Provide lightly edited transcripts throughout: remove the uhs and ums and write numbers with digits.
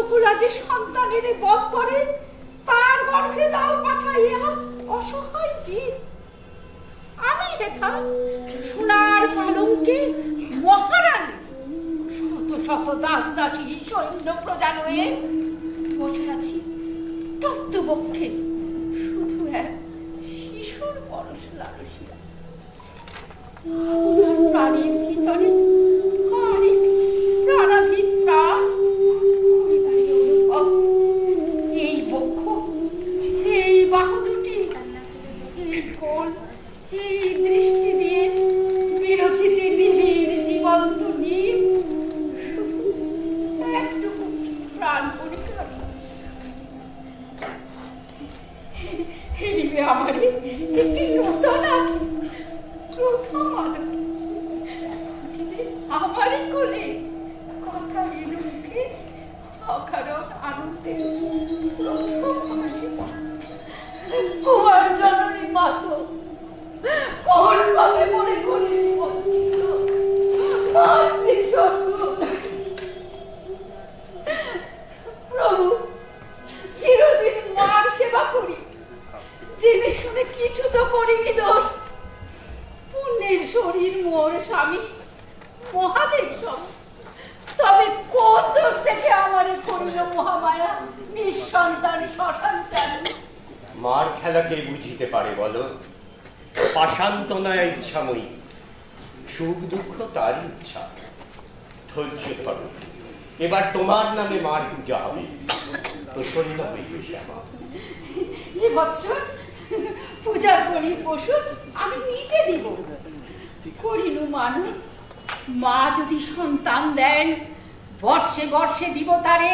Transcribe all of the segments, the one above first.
শকুলা যে সন্তানের বধ করে তার গর্ভে দাও পাঠাইয়া অসহায় জীব। আমি হেথা সোনার পালঙ্কে মহারানী শত শত দাস দাসী সৈন্য প্রজা হয়ে বসে আছি তত্ত্ববক্ষে শুধু এক শিশুর পরশ লালসিয়া। প্রাণের ভিতরে অনেক প্রাণাধীন প্রাণ অনুভব। এই বক্ষ, এই বাহু দুটি, এই কোল, এই দৃষ্টি দিয়ে বিরচিতে বিহীন জীবন্ত নীল শুধু একটুকু প্রাণ পরীক্ষা। আমারই একটি নতুন প্রথম আলো, আমারই কোলে কথা এল মুখে অকারণ আনন্দে প্রথম হাসি। তোমার জননী মাত কোন ভাবে মনে করে বঞ্চিত মাতৃস্বর্গ। প্রভু, চিরদিন মার সেবা করি, জেনে শুনে কিছু তো করিনি দোষ। পুণ্যের শরীর মোর স্বামী মহাদেব সব, তবে কোন দোষ থেকে আমারে করিল মহামায়া নিঃসন্তান শ্মশান। মার খেলাকে বুঝিতে পারে বলো? পাষান্তনায় ইচ্ছাময়ী, সুখ দুঃখ তার ইচ্ছা। ধৈর্য ধরো, এবার তোমার নামে মার পূজা হবে, প্রসন্ন হইবে শ্যামা। বৎসর পূজার করি পশু আমি নিজে দিব, করিনু মানুষ। মা যদি সন্তান দেন বর্ষে বর্ষে দিব তারে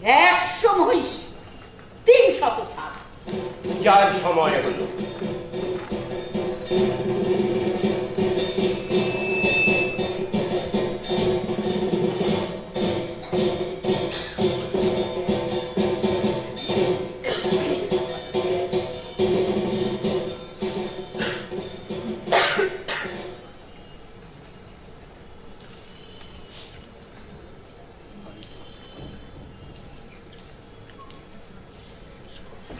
100 মহিষ, 300 ছাগ। পূজার সময় হলো।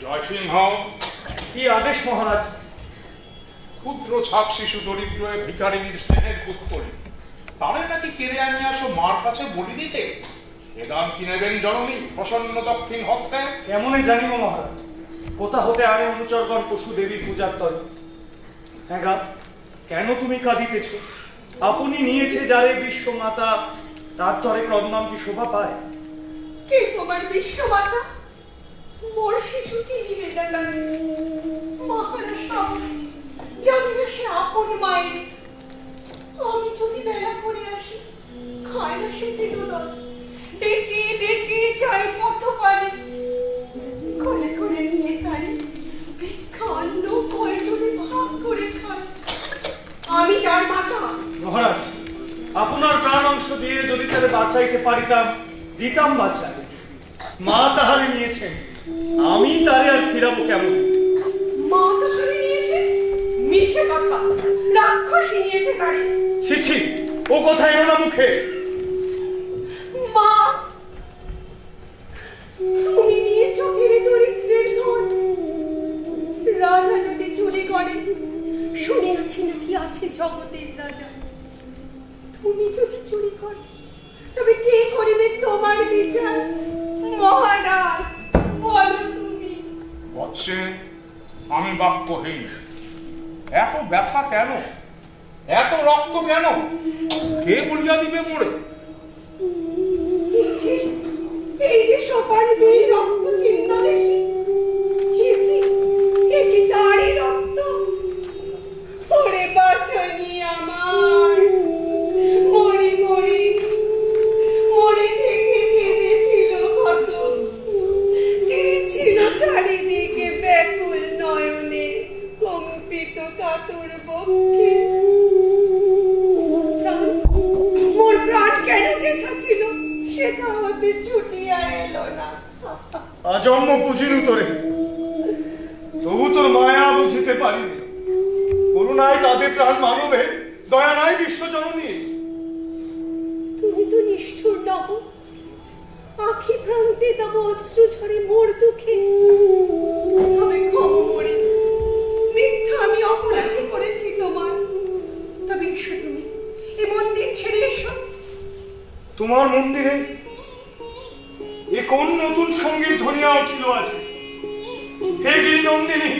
জয়সিংহ, কি আদেশ মহারাজ? ক্ষুদ্র ছাপ শিশু দরিদ্র ভিখারিনীর স্নেহের পুত্তলি, তারে নাকি কেড়ে আনিয়াছো মার কাছে বলি দিতে। এ দাম কি নেবেন জননী প্রসন্ন দক্ষিণ হস্তে? এমনই জানিব মহারাজ, কোথা হতে আনে অনুচরগণ পশু দেবীর পূজার তরে। হ্যাঁ গা, কেন তুমি কাঁদিতেছ? আপনি নিয়েছে যারে বিশ্বমাতা, তার তরে ক্রন্দাম কি শোভা পায়? কে তোমার বিশ্বমাতা? মোর শিশু চিনিবে না মহারাজ, জানি না সে আপন মায়ের। আমি যদি বেলা করে আসি খায় না সে চিরদল, ডেকে ডেকে চাই কত পারে, করে করে নিয়ে খাই ভিক্ষা অন্ন কয়জনে ভাগ করে খায়। আমি তার মাতা। মহারাজ, আপনার প্রাণ অংশ দিয়ে যদি তারে বাঁচাইতে পারিতাম দিতাম বাচ্চা। মা তাহারে নিয়েছেন, আমি তারে আর ফিরাবো কেমন? মা তাহারে নিয়েছে? মিছে কথা, রাক্ষসী নিয়েছে তারে। ছি ছি, ও কথা এলো না মুখে। মা, তুমি নিয়েছ হেরে দরিদ্রের ধন। রাজা যদি চুরি করে, শুনিয়াছি নাকি আছে জগতের রাজা। তুমি যদি চুরি করো, তবে কে করিবে তোমার বিচার? মহারাজ বলো তুমি। বৎসে, আমি বাক্যহীন। এত ব্যথা কেন? এত রক্ত কেন? কে বলিয়া দিবে মোড়ে? এই যে সোপান বেয়ে রক্ত চিহ্ন দেখি, কি তারই রক্ত? ওরে বাছনি আমার, মরি মরি মরে থেকে কেঁদেছিল কত, চেয়েছিল চারিদিকে ব্যাকুল নয়নে, কম্পিত কাতর বক্ষে। মোর প্রাণ কেন যেথা ছিল সেটা হতে ছুটিয়া এলো না। আজন্ম বুঝিনু তোরে, তবু তোর মায়া বুঝিতে পারিনি। করুণায় তাদের প্রাণ মানবে, দয়া নাই বিশ্বজননী। তুমি তো নিষ্ঠুর নহ, আখি প্রান্তে তব অশ্রু ঝরে মোর দুঃখে। তবে ক্ষমা করে, মিথ্যা আমি অপরাধী করেছি তোমার। তবে এসো তুমি, এ মন্দির ছেড়ে এসো। তোমার মন্দিরে এ কোন নতুন সঙ্গীত ধ্বনিয়া উঠিল আছে? হে গিরিনন্দিনী,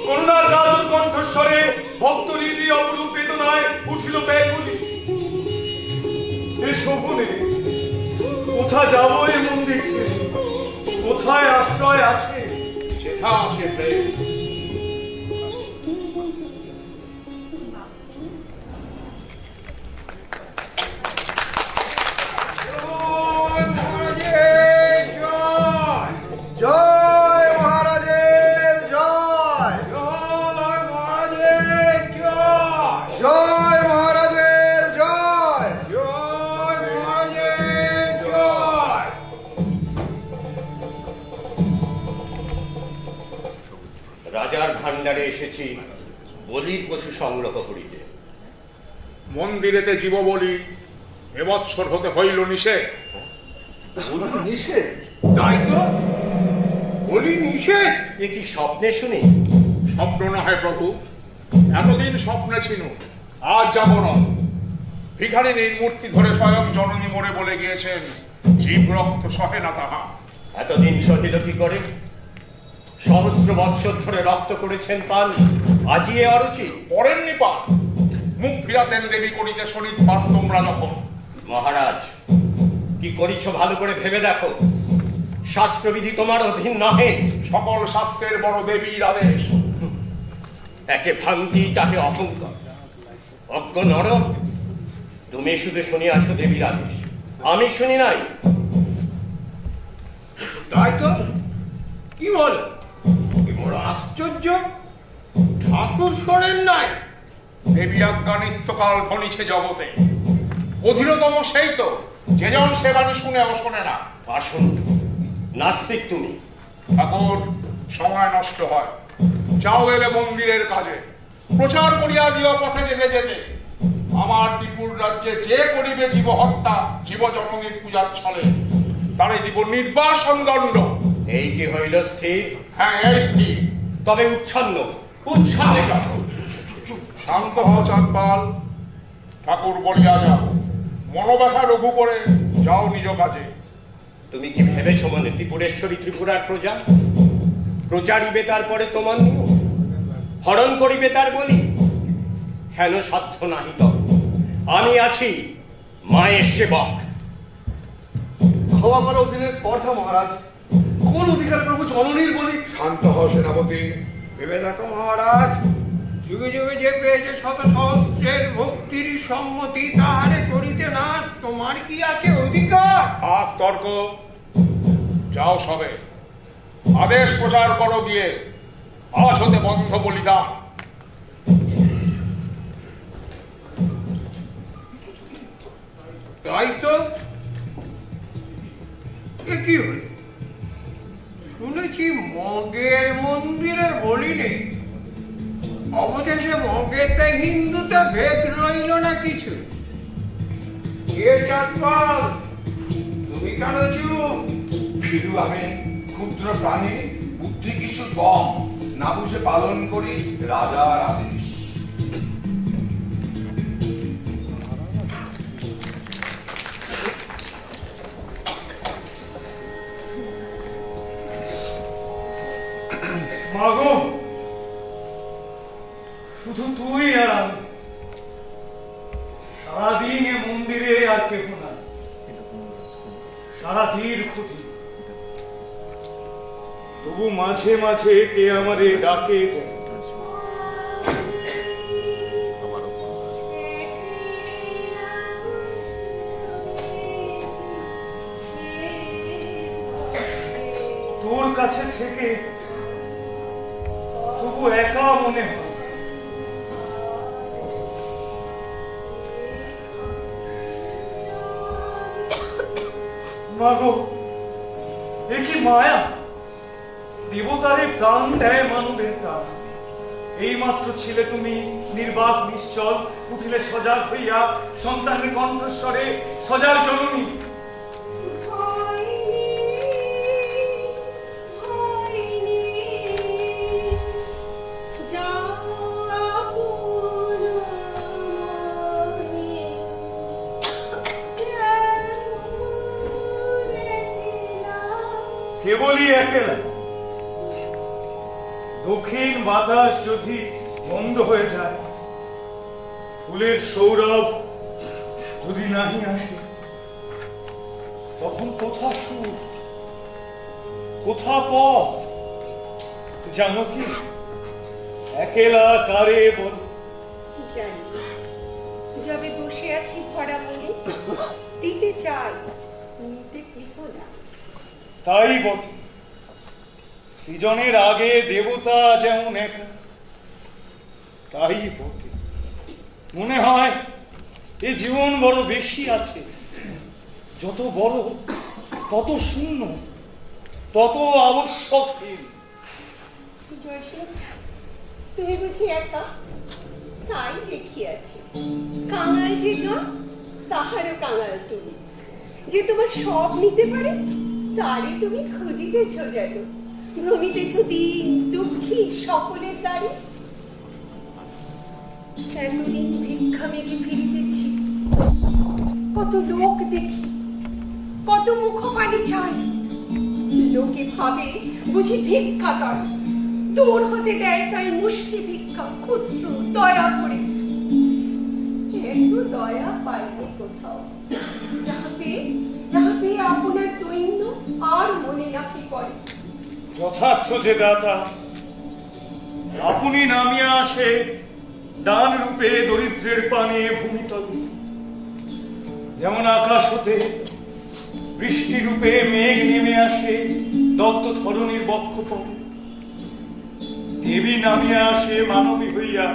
করুণার গাঢ় কণ্ঠস্বরে ভক্ত হৃদি অপরূপ বেদনায় উঠিল ব্যাকুলি। হে শোভনে, কোথা যাব এ মন্দির ছেড়ে? কোথায় আশ্রয় আছে? সেথা সে প্রেম। জয় মহারাজের জয়, জয় মহারাজের জয়। রাজার ভাণ্ডারে এসেছি বলির পশু সংগ্রহ করিতে। মন্দিরেতে জীব বলি এবৎসর হতে হইল নিষেধ। নিষেধ? তাই তো, বলি নিষেধ। এ কি স্বপ্নে শুনি? স্বপ্ন না হয় প্রভু, এতদিন স্বপ্নে ছিল, আজ যাব না। ভিখারিনীর মূর্তি ধরে স্বয়ং জননী মোড়ে বলে গিয়েছেন, জীব রক্ত সহে না তাহা। এতদিন সহিল কি করে? সহস্র বৎসর ধরে রক্ত করেছেন পান, আজি এ অরুচি। করেননি পান, মুখ ফিরাতেন দেবী করিতে শনিত পাঠ তোমরা যখন। মহারাজ, কি করিছ ভালো করে ভেবে দেখো। শাস্ত্রবিধি তোমার অধীন নহে। সকল শাস্ত্রের বড় দেবীর আদেশ। একে ভাঙ্গি তাকে অহংকার। অজ্ঞ নর, তুমি শুধু শুনিয়াছ দেবীর আদেশ, আমি শুনি নাই। তাই তো, কি বল? কি বড় আশ্চর্য, ঠাকুর শোনেন নাই? দেবী আজ্ঞা নিত্যকাল ফণিছে জগতে। অধীরতম সেই তো, যেজন সে বাণী শুনেও শোনে না। আসুন, নাস্তিক তুমি। ঠাকুর, সময় নষ্ট হয়, যাও এলে মন্দিরের কাজে। প্রচার করিয়া দিও পথে যেতে যেতে, আমার ত্রিপুর রাজ্যে যে করিবে জীব হত্যা জীব জননীর পূজার ছলে, তারে দিব নির্বাসন দণ্ড। এই কি হইল স্থির? হ্যাঁ, এই স্থির। তবে উচ্ছন্ন উচ্ছন্ন। শান্ত হও চাঁদপাল, ঠাকুর বলিয়া যাও। মনোব্যথা লঘু করে যাও নিজ কাজে। তুমি কি ভেবেছ মনে ত্রিপুরেশ্বরী ত্রিপুরার প্রজা? প্রচারিবে তারপরে তোমার নিয়ম, হরণ করিবে তার বলি। হেন সাধ্য নাহি তব, আমি আছি মায়ের সেবক। ক্ষমা করা অধীনের স্পর্ধা মহারাজ, কোন অধিকার প্রভু জননীর বলি? শান্ত হও সেনাপতি। ভেবে দেখো মহারাজ, যুগে যুগে যে পেয়েছে শত সহস্রের ভক্তির সম্মতি, তাহারে করিতে নাশ তোমার কি আছে অধিকার? আর তর্ক, যাও সবে, আদেশ প্রচার করো গিয়ে। আজ হতে বন্ধ বলিদান। তাই তো, এ কি হল? শুনেছি মগের মন্দিরে বলি নেই, অবশেষে মগেতে হিন্দুতে ভেদ রইল না কিছু। কে চাঁদপাল, তুমি কেন চুপ? ফিরু আমি ক্ষুদ্র প্রাণী, বুদ্ধি কিছু কম, না বুঝে পালন করি রাজার আদেশ। মাগো, শুধু তুই আর আমি। সারাদিন এ মন্দিরে আর কেহ না। সারা দীর্ঘ দিন, তবু মাঝে মাঝে কে আমারে ডাকে যায়। তোর কাছে থেকে তবু একা মনে হয়। মাগো, এ কি মায়া! দেবতারে প্রাণ দেয় মানবের প্রাণ। এই মাত্র ছিলে তুমি নির্বাক নিশ্চল, উঠিলে সজাগ হইয়া সন্তানের কণ্ঠস্বরে সজাগ জননী। ভয় কেবলই একেলা। দক্ষিণ বাতাস যদি বন্ধ হয়ে যায়, ফুলের সৌরভ যদি নাহি আসে, তখন কোথা সুর, কোথা পথ জানো কি? একেলা কারে বল। জানি, যবে বসে আছি ভরা মনে, দিতে চাই, নিতে কৃপ না। তাই বটে, সৃজনের আগে দেবতা যেমন একা, তাই বটে। মনে হয় এ জীবন বড় বেশি আছে, যত বড় তত শূন্য, তত আবশ্যকহীন। জয়সেন, তুমি বুঝি একা? তাই দেখিয়াছি, কাঙাল যে জন, তাহারও কাঙাল তুমি। যে তোমার সব নিতে পারে, তারই তুমি খুঁজিতেছ যেন, ভ্রমিতেছ দিন দুঃখী সকলের দ্বারে। এতদিন ভিক্ষা মেঘে ফিরিতেছি, কত লোক দেখি, কত মুখপানি চাই। লোকে ভাবে বুঝি ভিক্ষা করে, দূর হতে দেয় তাই মুষ্টি ভিক্ষা, ক্ষুদ্র দয়া করে। এত দয়া পাইনি কোথাও, যাহাতে আপনার দৈন্য আর মনে নাকি করে। যথার্থ যে দাতা, আপনি নামিয়া আসে দান রূপে দরিদ্রের পানে ভূমিতলে। যেমন আকাশ হতে বৃষ্টি রূপে মেঘ নেমে আসে দত্ত ধরণীর বক্ষ পরে, দেবী নামিয়া আসে মানবী হইয়া,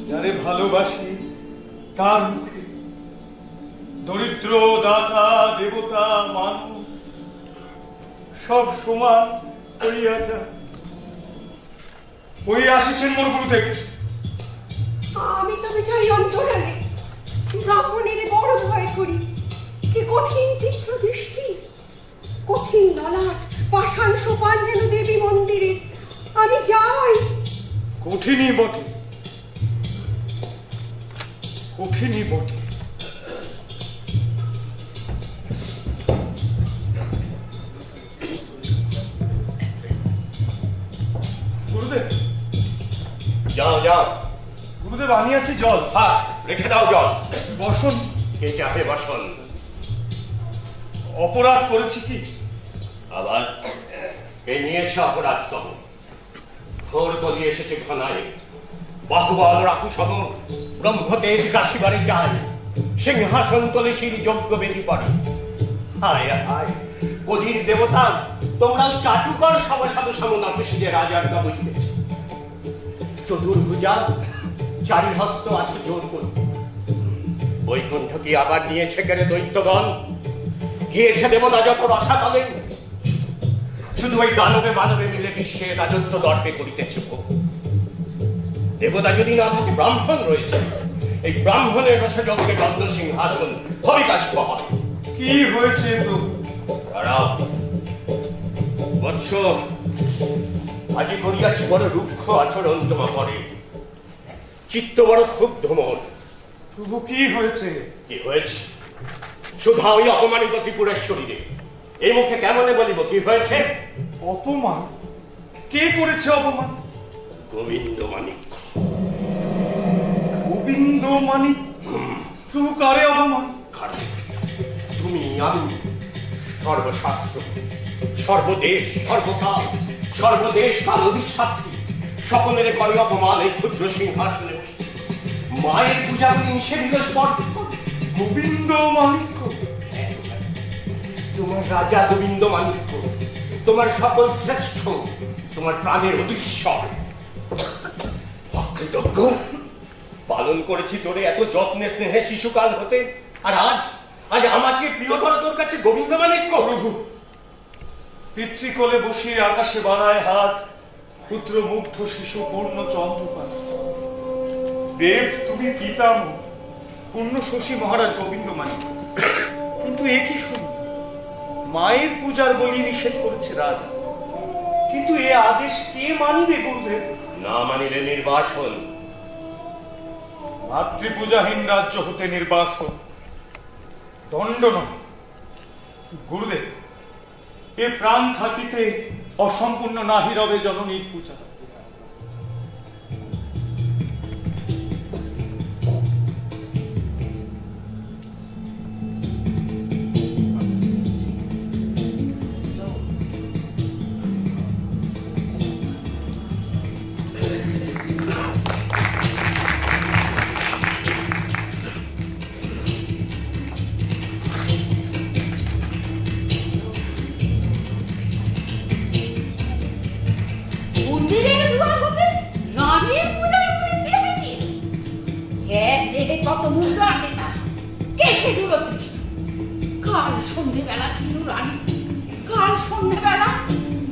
যারে ভালোবাসি তার মুখে। দরিদ্র, দাতা, দেবতা, মানব সব সমান হইয়া যায়। ওই আসিছেন মোর গুরুদেব। আমি তবে চাই অন্তরালে, ব্রাহ্মণের বড় ভয় করি। কি কঠিন তীক্ষ্ণ দৃষ্টি, কঠিন ললাট, পাষাণ সোপান যেন দেবী মন্দিরে। আমি যাই। কঠিনই বটে, কঠিনই বটে। গুরুদেব, যাও যাও। গুরুদেব আনিয়াছি জল। হ্যাঁ, রেখে দাও জল। বসন। কে চাহে বসন? অপরাধ করেছি কি? আবার কে নিয়েছে অপরাধ তব? ঘোর গলি এসেছে ঘনায়, বাহুবল রাখু সম, ব্রহ্মতেজ কাশিবারে যায়, সিংহাসন তলে শির যজ্ঞ বেদি পড়ে। হায় হায়, কলির দেবতা, তোমরাও চাটুকর সভাসদ সমনাথ শিরে রাজার গা বুঝিতেছ। চতুর্ভুজা, চারি হস্ত আছে জোর করে। বৈকুণ্ঠ কি আবার নিয়েছে কেড়ে দৈত্যগণ? গিয়েছে দেবতা যত রসাতলে, শুধু ওই দানবে মানবে মিলে বিশ্বের রাজত্ব দর্পে করিতেছে ভোগ। দেবতা যদি না থাকে, ব্রাহ্মণ রয়েছে। এই ব্রাহ্মণের রসযজ্ঞে গন্ধ সিংহাসন হরিকাশ পাওয়া। কি হয়েছে প্রভু? দাঁড়াও বৎস, আজি করিয়াছি বড় রুক্ষ আচরণ তোমা পরে, চিত্ত বড় ক্ষুব্ধ মোর। প্রভু কি হয়েছে? কি হয়েছে? সুধা ওই অপমানিত ত্রিপুরেশ্বরীরে এই মুখে কেমনে বলিব কি হয়েছে? অপমান? কে করেছে অপমান? গোবিন্দ মানিক। গোবিন্দ মানিক? প্রভু কারে অপমান? তুমি, আমি, সর্বশাস্ত্র, সর্বদেশ, সর্বকাল, সর্বদেশ কাল অধিষ্ঠাত্রী সকলের করে অপমান এই ক্ষুদ্র সিংহাসনে বসে। মায়ের পূজা করি নিষেধ স্পর্শ। গোবিন্দ মানিক্য? তোমার রাজা গোবিন্দ মানিক্য, তোমার সকল শ্রেষ্ঠ, তোমার প্রাণের অধীশ্বর। অকৃতজ্ঞ, পালন করেছি তোরে এত যত্নে স্নেহে শিশুকাল হতে, আর আজ আজ আমাকে প্রিয়তর তোর কাছে গোবিন্দ মানিক্য। প্রভু, পিতৃকোলে বসিয়ে আকাশে বাড়ায় হাত ক্ষুদ্র মুগ্ধ শিশু পূর্ণ চন্দ্রপাল। দেব তুমি পিতাম পূর্ণ শশী মহারাজ গোবিন্দ মানিক। কিন্তু এ কি শুনি, মায়ের পূজার বলি নিষেধ করেছে রাজা, কিন্তু এ আদেশ কে মানিবে গুরুদেব? না মানিলে নির্বাসন। মাতৃপূজাহীন রাজ্য হতে নির্বাসন, দণ্ড নয়। গুরুদেব, এ প্রাণ থাকিতে অসম্পূর্ণ নাহি রবে জননীর পূজা। মন্দিরের দুয়ার হতে রানীর পূজার উপরে ফেলে দিয়ে দেহে কত মূল্য আছে তার, কে সে দূরদৃষ্ট। কাল সন্ধ্যেবেলা ছিল রানী, কাল সন্ধ্যেবেলা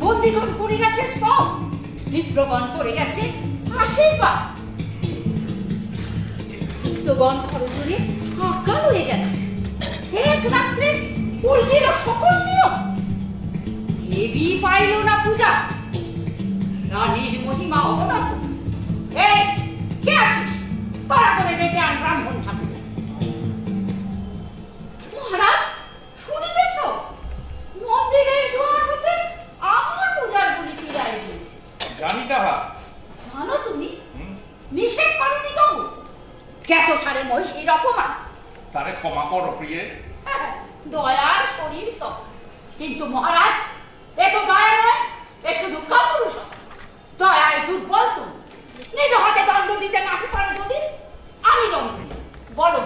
বন্দিগণ করে গেছে স্তব, বিপ্রগণ করে গেছে আশীর্বাদ, ভক্তগণ খরচরে আজ্ঞা হয়ে গেছে। এক রাত্রে উল্টিল সকল নিয়ম, দেবী পাইল না পূজা, রানীর মহিমা অবনত। এই কে আছিস? তারা করে ডেকে আন ব্রাহ্মণ ঠাকুর। মহারাজ শুনিতেছ, মন্দিরের দুয়ার হতে আমার পূজার বলি ফিরে এসেছে। জানি তাহা। জানো তুমি? নিষেধ করনি তবু জ্ঞাত সারে মহিষীর অপমান। তারে ক্ষমা করো প্রিয়ে। দয়ার শরীর তো, কিন্তু মহারাজ এ তো দয়া নয়, এ শুধু কাপুরুষ। দয়ায় দুর্বল তুমি, নিজ হাতে দণ্ড দিতে না পারে যদি আমি দণ্ড দিই। বলো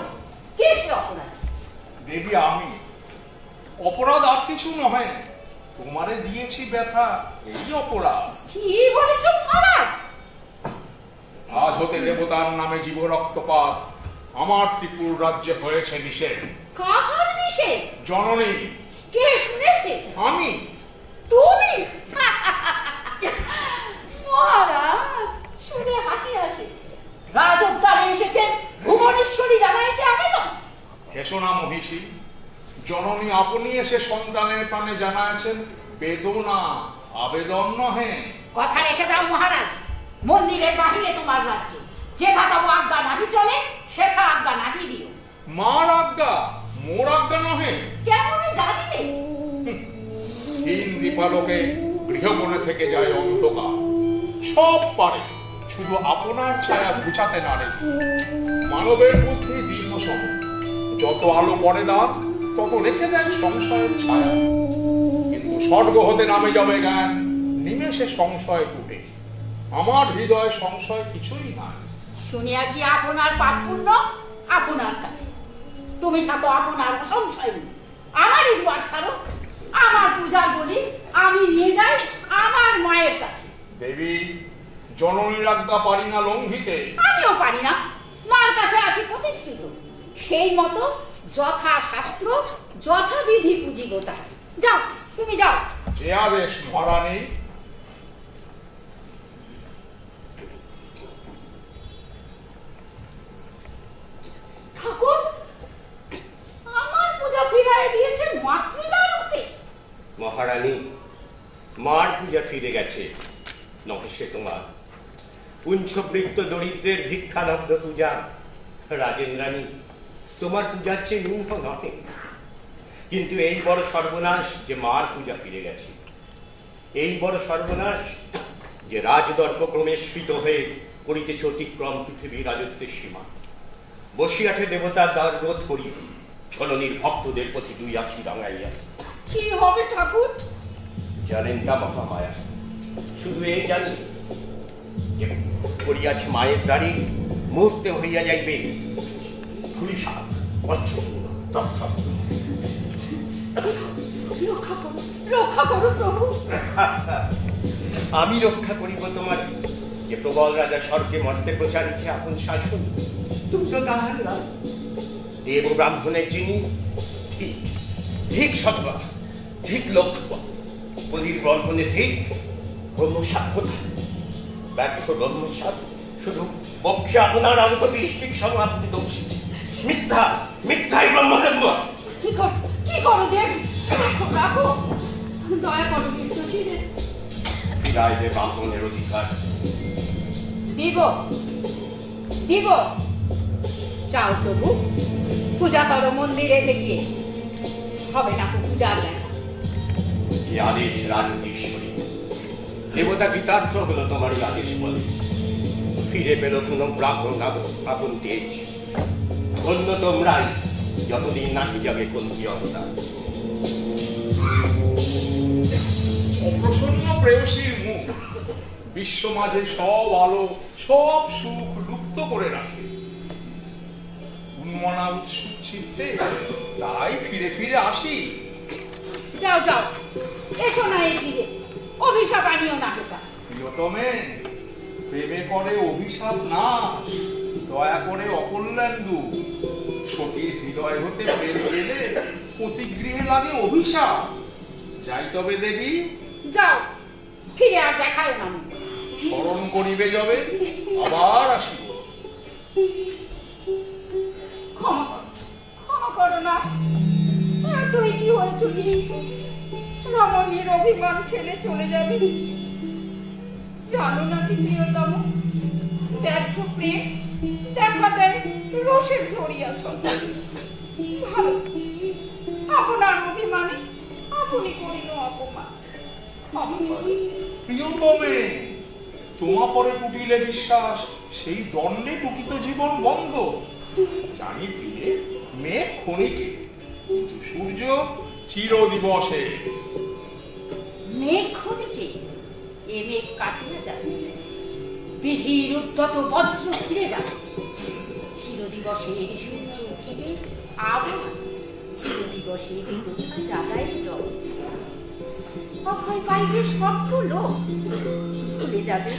কি সে অপরাধ? দেবী আমি অপরাধ আর কিছু নহে, তোমারে দিয়েছি ব্যথা, এই অপরাধ। কি বলেছ মহারাজ? আজ হতে দেবতার নামে জীব রক্তপাত আমার ত্রিপুর রাজ্যে হয়েছে নিষেধ। কাহার নিষেধ? জননী। কে শুনেছে? আমি। তুমি? মহারাজ শুনে হাসি হাসি রাজোদ্ধারে এসেছেন ভুবনেশ্বরী জানাইতে আবেদন। হেসো না মহিষী, জননী আপনি এসে সন্তানের প্রাণে জানাচ্ছেন বেদনা, আবেদন নহে। কথা রেখে দাও মহারাজ, মন্দিরের বাহিরে তোমার রাজ্য, যেথা তব আজ্ঞা নাহি চলে সেথা আজ্ঞা নাহি দিও। মার আজ্ঞা, মোর আজ্ঞা নহে। কেমন জানিলে? হীন দীপালোকে গৃহবনে থেকে যায় অন্ধকার, সব পারে শুধু আপনার ছায়া বুঝাতে নারে। মানবের বুদ্ধি দীর্ঘ সম, যত আলো পড়ে দাঁত তত রেখে দেন সংশয়ের ছায়া। কিন্তু স্বর্গ হতে নামে যাবে জ্ঞান, নিমেষে সংশয় ফুটে। আমার হৃদয় সংশয় কিছুই নাই। শুনিয়াছি আপনার পাপ পুণ্য আপনার কাছে, তুমি থাকো আপনার অসংশয়। আমারই দুয়ার ছাড়ো, আমার পূজার বলি আমি নিয়ে যাই আমার মায়ের কাছে। দেবী, জননীর আজ্ঞা পারি না লঙ্ঘিতে। আমিও পারি না, মার কাছে আছি প্রতিষ্ঠিত। সেই মতো যথা শাস্ত্র যথাবিধি পুজিব তার। যাও তুমি যাও। যে আদেশ মহারানী। ঠাকুর, আমার পূজা ফিরাই দিয়েছে মাতৃদার হতে। মহারানী, মার পূজা ফিরে গেছে, নহে সে তোমার পুঞ্ছবৃত্ত দরিদ্রের ভিক্ষালব্ধ পূজা। রাজেন্দ্রানী, তোমার পূজার চেয়ে ন্যূন নহে, কিন্তু এই বড় সর্বনাশ যে মার পূজা ফিরে গেছে। এই বড় সর্বনাশ যে রাজদর্প ক্রমে স্ফীত হয়ে করিতেছে অতিক্রম পৃথিবীর রাজত্বের সীমা। বসিয়াছে দেবতার দ্বার রোধ করি জননীর ভক্তদের প্রতি দুই আখি রাঙাইয়া। কি হবে ঠাকুর? জানেন তা মহামায়া, শুধু এই জানি যে করিয়াছে মায়ের দ্বারে মুহূর্তে হইয়া যাইবে ধূলিসাৎ অচ্ছন্ন রক্তাক্ত। রক্ষা করো প্রভু। আমি রক্ষা করিব তোমার, যে প্রবল রাজা স্বর্গে মর্তে প্রচারিছে আপন শাসন। তুমি তো তাহার না, দেব ব্রাহ্মণের যিনি ঠিক ঠিক সৎবা, ঠিক লক্ষ্য, বলির বর্মণে ঠিক ব্রহ্মসাক্ষতা। ব্যর্থ ব্রহ্মসাত শুধু বক্ষে আপনার অঙ্কবিষ্টিক সমাপ্তি দোষিত। মিথ্যা, মিথ্যাই ব্রহ্মলম্ব। কি করো দেবী? রাখো, দয়া করো কিন্তু চিরে। ফিরাই দে ব্রাহ্মণের অধিকার। দিব দিব, চাও তবু পূজা করো মন্দিরে গিয়ে। হবে না পূজার দেখা। এ আদেশ রাজনীশ্বরী। দেবতা কৃতার্থ হলো তোমার এই আদেশ বলে। ফিরে পেল কোনো ব্রাহ্মণ আপন তেজ। ধন্য তোমরাই, যতদিন নাকি যাবে কলকি অবতার। অপ্রসন্ন প্রেয়সীর মুখ বিশ্ব মাঝে সব আলো সব সুখ লুপ্ত করে রাখে। উন্মনা উৎসুক চিত্তে তাই ফিরে ফিরে আসি। যাও যাও, এসো না এই ফিরে, অভিশাপ আনিও না কোথা। প্রিয়তমে, প্রেমে করে অভিশাপ না, দয়া করে অকল্যাণ দূর। সতীর হৃদয় হতে প্রেম গেলে প্রতিগৃহে লাগে অভিশাপ। যাই তবে দেবী, যাও, ফিরে আর দেখাও না। স্মরণ করিবে যাবে, আবার আসিব। ক্ষমা করো, ক্ষমা করো না। এতই কি হয়েছে রমণীর অভিমান ঠেলে চলে যাবে? জানো নাকি প্রিয়তম, ব্যর্থ প্রেম দেখা দেয় রসের ধরিয়া চলে। ভালো, আপনার অভিমানে আপনি করিল অপমান। ক্ষমা করো। প্রিয়তমে, তোমা পরে টুটিলে বিশ্বাস, সেই দণ্ডে টুকিত জীবন বন্ধ। জানি প্রিয়ে, মেঘ ক্ষণিকে, কিন্তু সূর্য চিরদিবসে। মেঘ ক্ষণিকে, এ মেঘ কাটিয়া যাবে, বিধির উদ্ধত বজ্র ফিরে যাবে। চিরদিবসে সূর্য উঠিবে আবার, চিরদিবসে প্রথা জাগায় জল। অভয় পাইবে সত্য লোক, ভুলে যাবে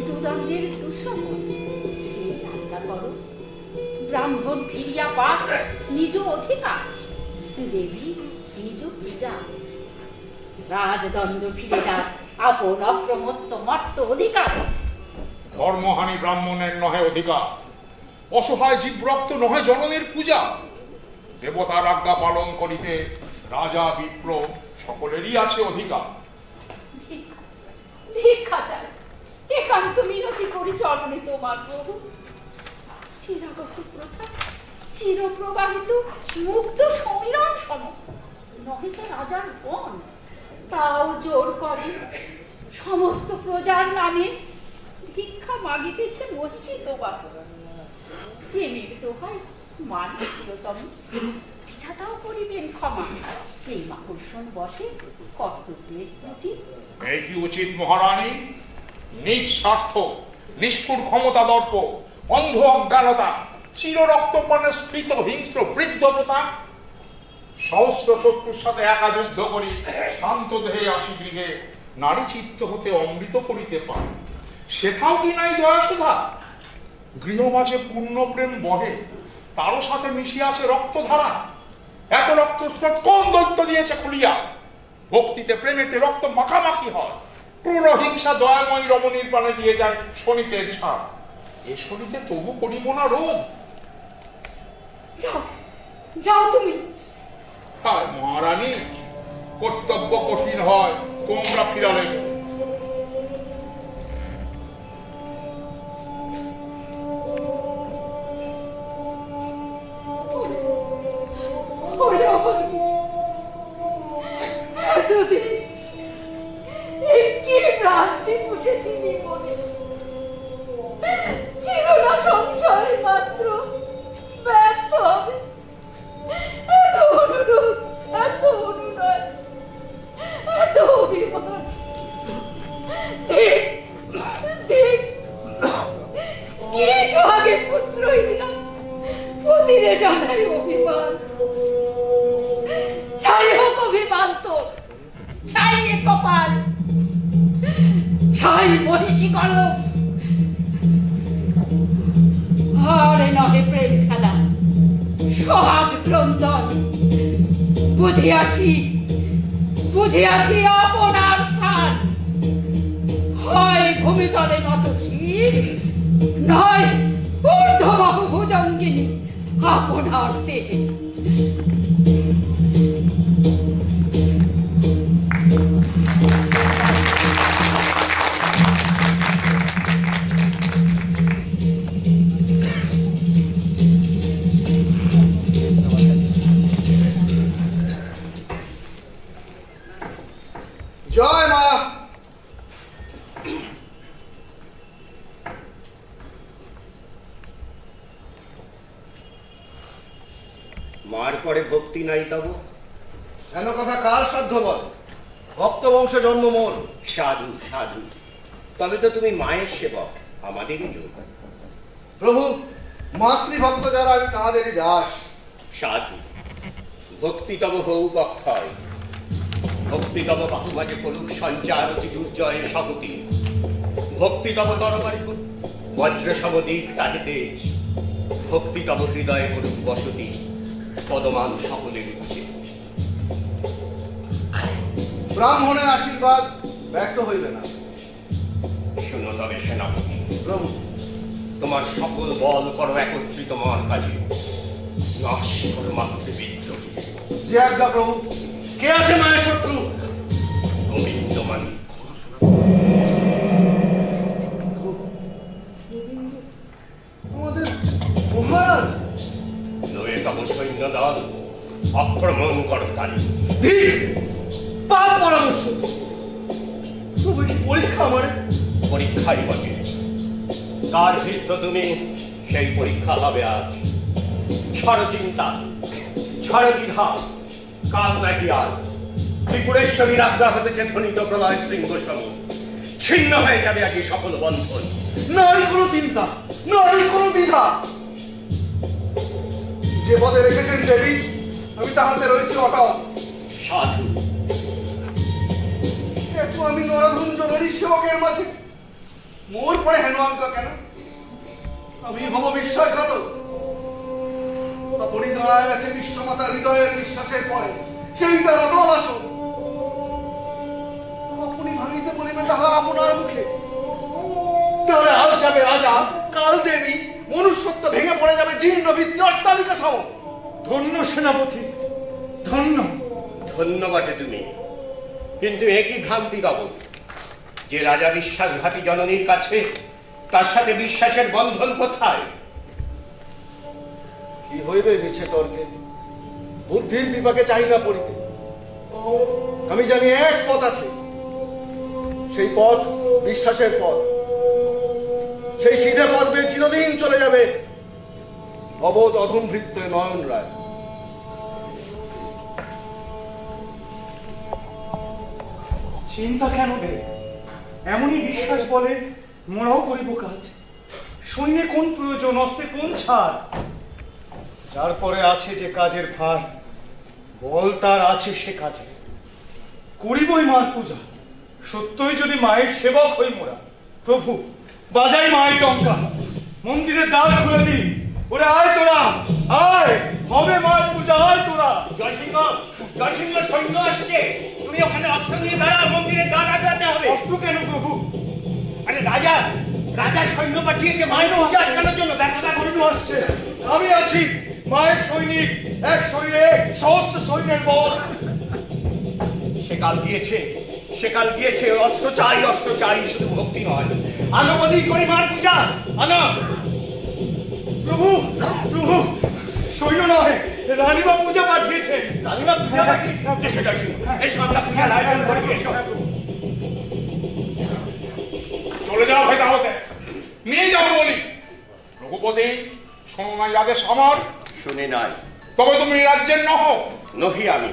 দুদণ্ডের দুঃসময়। সেই আজ্ঞা করো, ব্রাহ্মণ ফিরিয়া পাক নিজ অধিকার। দেবী নিজ পূজা, রাজদণ্ড ফিরে যাক আপন অপ্রমত্ত মর্ত অধিকার। ধর্মহানি ব্রাহ্মণের নহে অধিকার, অসহায় জীব রক্ত নহে জননীর পূজা। দেবতার আজ্ঞা পালন করিতে রাজা বিপ্র সকলেরই আছে অধিকার। ভিক্ষা চাই, একান্ত মিনতি করি চরণে তোমার প্রভু। চিরাগত প্রথা, চিরপ্রবাহিত মুক্ত সমীরণ সম, নহে তো রাজার বন, তাও জোর করে সমস্ত প্রজার নামে ভিক্ষা মাগিতেছে মহিষী তোমার। প্রেমের দোহাই মানে প্রিয়তম, বিধাতাও করিবেন ক্ষমা। প্রেম আকর্ষণ বসে কর্তব্যের প্রতি। এই কি উচিত মহারানী? নিজ স্বার্থ, নিষ্ঠুর ক্ষমতা দর্প, অন্ধ অজ্ঞানতা, চির রক্তপানে স্ফীত হিংস্র বৃদ্ধতা। সহস্র শত্রুর সাথে একা যুদ্ধ করি শান্ত দেহে আসি গৃহে, নারী চিত্ত হতে অমৃত করিতে পারে। সেটাও কি নাই দয়াসুধা? গৃহ মাঝে পূর্ণ প্রেম বহে, তারও সাথে মিশিয়ে আছে রক্তধারা। এত রক্তস্রোত কোন দৈত্য দিয়েছে খুলিয়া? ভক্তিতে প্রেমেতে রক্ত মাখামাখি হয়, ক্রূর হিংসা দয়াময়ী রমণীর প্রাণে দিয়ে যায় শনিতের ছাপ। এ শনিতে তবু করিব না রোগ। যাও, যাও তুমি। হায় মহারানী, কর্তব্য কঠিন হয়, তোমরা ফিরালে। এতদিন কি ভ্রান্তি পুষেছিলি মনে, ছিল না সংশয় মাত্র, ব্যর্থ হবে। এত অনুরোধ, এত অনুনয়, এত অভিমান। দেখ দেখ, কি সোহাগে পুত্র ইহা পতিরে জানাই অভিমান। ছাই হোক অভিমান তোর, ছাই এ কপাল, ছাই মহিষী কলম। হারে নহে প্রেম খেলা, সোহাগ ক্রন্দন। বুঝিয়াছি, বুঝিয়াছি আপনার স্থান। হয় ভূমিতলে নত শির, নয় ঊর্ধ্ববাহু ভুজঙ্গিনী আপনার তেজে। মার পরে ভক্তি নাই তব? কেন কথা কার সাধ্য বল? ভক্ত বংশে জন্ম মোর। সাধু সাধু, তবে তো তুমি মায়ের সেবক, আমাদেরই লোক। প্রভু, মাতৃভক্ত যারা আমি তাহাদেরই দাস। সাধু, ভক্তি তব হউক অক্ষয়, ভক্তি তব বাহুমাঝে করুক সঞ্চার অতি দুর্জয় সহতি, ভক্তি তব তরবারি বজ্র সমদিক তাহে তেজ, ভক্তি তব হৃদয়ে করুক বসতি পদমান সকলের উচ্চে। ব্রাহ্মণের আশীর্বাদ ব্যর্থ হইবে না। শুনো তবে সেনাপতি, প্রভু, তোমার সকল বল করো একত্রিত মার কাজে, নাশ করো মাতৃ বিদ্রোহী। যে আজ্ঞা প্রভু। কে আছে মায়ের শত্রু? গোবিন্দমানি। আমাদের মহারাজ। নয়ে তব সৈন্য দল আক্রমণ করো তারি। পাপ পরামর্শ। প্রভু, কি পরীক্ষা আমার? পরীক্ষাই বটে, কার ভিত্ত তুমি সেই পরীক্ষা হবে আজ। ছাড়ো চিন্তা, ছাড়ো দ্বিধা, কাল নাকি আজ ত্রিপুরেশ্বরীর আজ্ঞা হতেছে ধ্বনিত প্রলয় শৃঙ্গ সম, ছিন্ন হয়ে যাবে আগে সকল বন্ধন। নাই কোনো চিন্তা, নাই কোনো দ্বিধা। যে পদে রেখেছেন দেবী, আমি তাহাতে রয়েছি অটল। সাধু, একটু আমি নরধন জননী সেবকের মাঝে মোর পরে হেনুয়াঙ্ক কেন? আমি হব বিশ্বাসঘাতক? আপনি দাঁড়ায় আছে বিশ্বমাতার হৃদয়ের বিশ্বাসের পরে, সেই তার অটল আসন। আপনি ভাঙিতে বলিবে তাহা আপনার মুখে। তাহলে আজ যাবে রাজা, কাল দেবী, মনুষ্যত্ব ভেঙে পড়ে যাবে জীর্ণ ভিত্তি অট্টালিকা সহ। ধন্য সেনাপতি, ধন্য। ধন্যবাদ তুমি, কিন্তু একই ভ্রান্তি পাব যে রাজা বিশ্বাসঘাতী জননীর কাছে, তার সাথে বিশ্বাসের বন্ধন কোথায়? কি হইবে মিছে তর্কে? বুদ্ধির বিপাকে চাই না পড়িতে। আমি জানি এক পথ আছে, সেই পথ বিশ্বাসের পথ। সেই সিধে পথ বেয়ে চিরদিন চলে যাবে অবোধ অধম ভৃত্য নয়ন রায়। চিন্তা কেন দেব? এমনই বিশ্বাস বলে মোরাও করিব কাজ। সৈন্যে কোন প্রয়োজন, অস্ত্রে কোন ছাড়? যার পরে আছে যে কাজের ভার, বল তার আছে সে কাজে। করিবই মার পূজা, সত্যই যদি মায়ের সেবক হই মোরা। প্রভু, বাজাই মায়ের টঙ্কা, মন্দিরের দ্বার খুলে দি। ওরে আয় তোরা, আয়, হবে মার পূজা, আয় তোরা। জয়সিংহ, জয়সিংহ, সৈন্য আসছে, তুমি ওখানে অস্ত্র নিয়ে দাঁড়াও, মন্দিরের দ্বার আটকাতে হবে। অস্ত্র কেন প্রভু? আরে রাজা, রাজা সৈন্য পাঠিয়েছে মায়ের পূজা আটকানোর জন্য। দেখা দেখা সৈন্য আসছে, আমি আছি মায়ের সৈনিক, এক শরীরে সহস্র সৈন্যের বল। সেকাল গিয়েছে, সেকাল গিয়েছে, অস্ত্র চাই, অস্ত্র চাই, শুধু ভক্তি নয়। আনো বলি করে মার পূজা আনো। প্রভু, প্রভু, সৈন্য নয়, রানীমা পূজা পাঠিয়েছে। রানীমা পূজা পাঠিয়েছে? এসো জয়সিংহ, এসো, আমরা পূজার আয়োজন করি, এসো। চলে যাও ভাই, তাহলে নিয়ে যাও বলি। রঘুপতি, শোনো নাই আদেশ আমার? শুনে নাই। তবে তুমি রাজ্যের নহ। নহি আমি,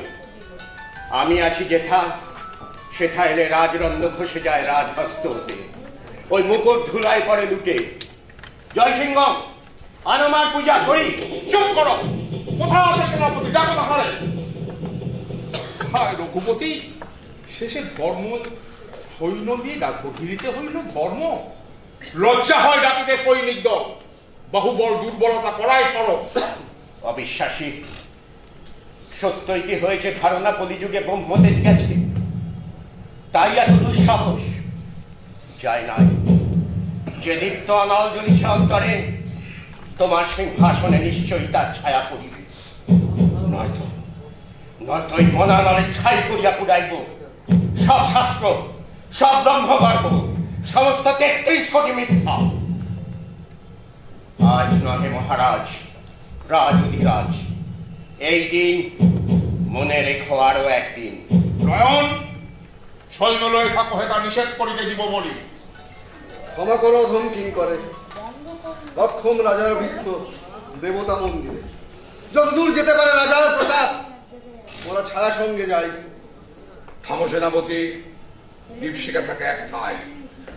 আমি আছি যেথা, সেথা এলে রাজরন্ধ্র খসে যায় রাজহস্ত হতে, ওই মুকুট ধুলায় পড়ে লুটে। জয়সিংহ, আনো মার পূজা করি। চুপ করো, কোথায় আছে সেনাপতি? ডাকো তাহারে। হায় রঘুপতি, শেষে ধর্ম সৈন্য দিয়ে ডাকো, গিরিতে হইল ধর্ম। লজ্জা হয় ডাকিতে সৈনিক দল, বাহুবল দুর্বলতা করায় সরব। অবিশ্বাসী, সত্যই কি হয়েছে ধারণা কলিযুগে ব্রহ্মতেজ গেছে, তাই এত দুঃসাহস? যায় নাই, যে দীপ্ত অনল জ্বলিছে অন্তরে, তোমার সিংহাসনে নিশ্চয়ই তার ছায়া পড়িবে। নয়তো নয়তো এই মনানলে ছাই করিয়া পুড়াইব সব শাস্ত্র, সব ব্রহ্মগর্ব, সমস্ত ৩৩ কোটি মিথ্যা। আজ নহে মহারাজ, রাজ অধিরাজ, এই দিন মনে রেখো আরো একদিন। নয়ন, সৈন্য লয়ে থাকো, হেতা নিষেধ করিতে দিব বলি। ক্ষমা করো ধমকিং করে, লক্ষণ রাজার বৃত্ত দেবতা মন্দিরে। যতদূর যেতে পারে রাজার প্রতাপ, ওরা ছায়া সঙ্গে যাই। থামো সেনাপতি, দীপশিখা থাকে একটাই,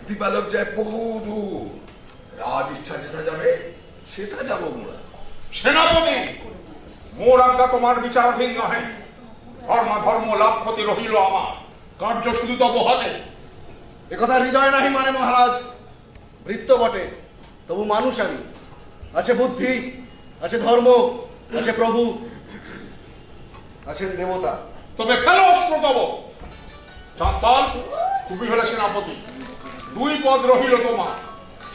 দীপালোক যায় বহু দূর। রাজ ইচ্ছা যেটা যাবে সেটা যাবো মোরা। সেনাপতি, মোর আজ্ঞা তোমার বিচারাধীন নহে। ধর্ম লাভ ক্ষতি রহিল আমার, কার্য শুধু তব হাতে। একথা হৃদয় নাহি মানে মহারাজ, ভৃত্য বটে তবু মানুষ আমি। আছে বুদ্ধি, আছে ধর্ম, আছে প্রভু, আছেন দেবতা। তবে ফেলো অস্ত্র তব। চাঁতাল, তুমি হলে সেনাপতি, 2 পদ রহিল তোমার।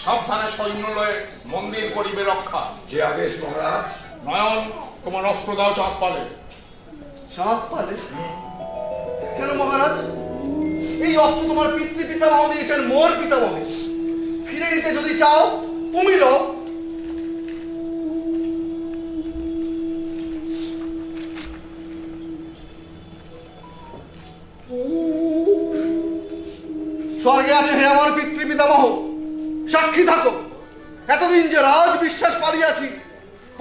সাবধানে সৈন্য লয়ে মন্দির করিবে রক্ষা। যে আদেশ মহারাজ। নয়ন, তোমার অস্ত্র দাও চাঁদ পালে। সাত পালে? কেন মহারাজ? এই অস্ত্র তোমার পিতৃ পিতামহ দিয়েছেন মোর পিতামহে। ফিরে নিতে যদি চাও তুমি লো। স্বর্গে আছে হে আমার পিতৃ পিতামহ, সাক্ষী থাকো। এতদিন যে রাজ বিশ্বাস পালিয়াছি,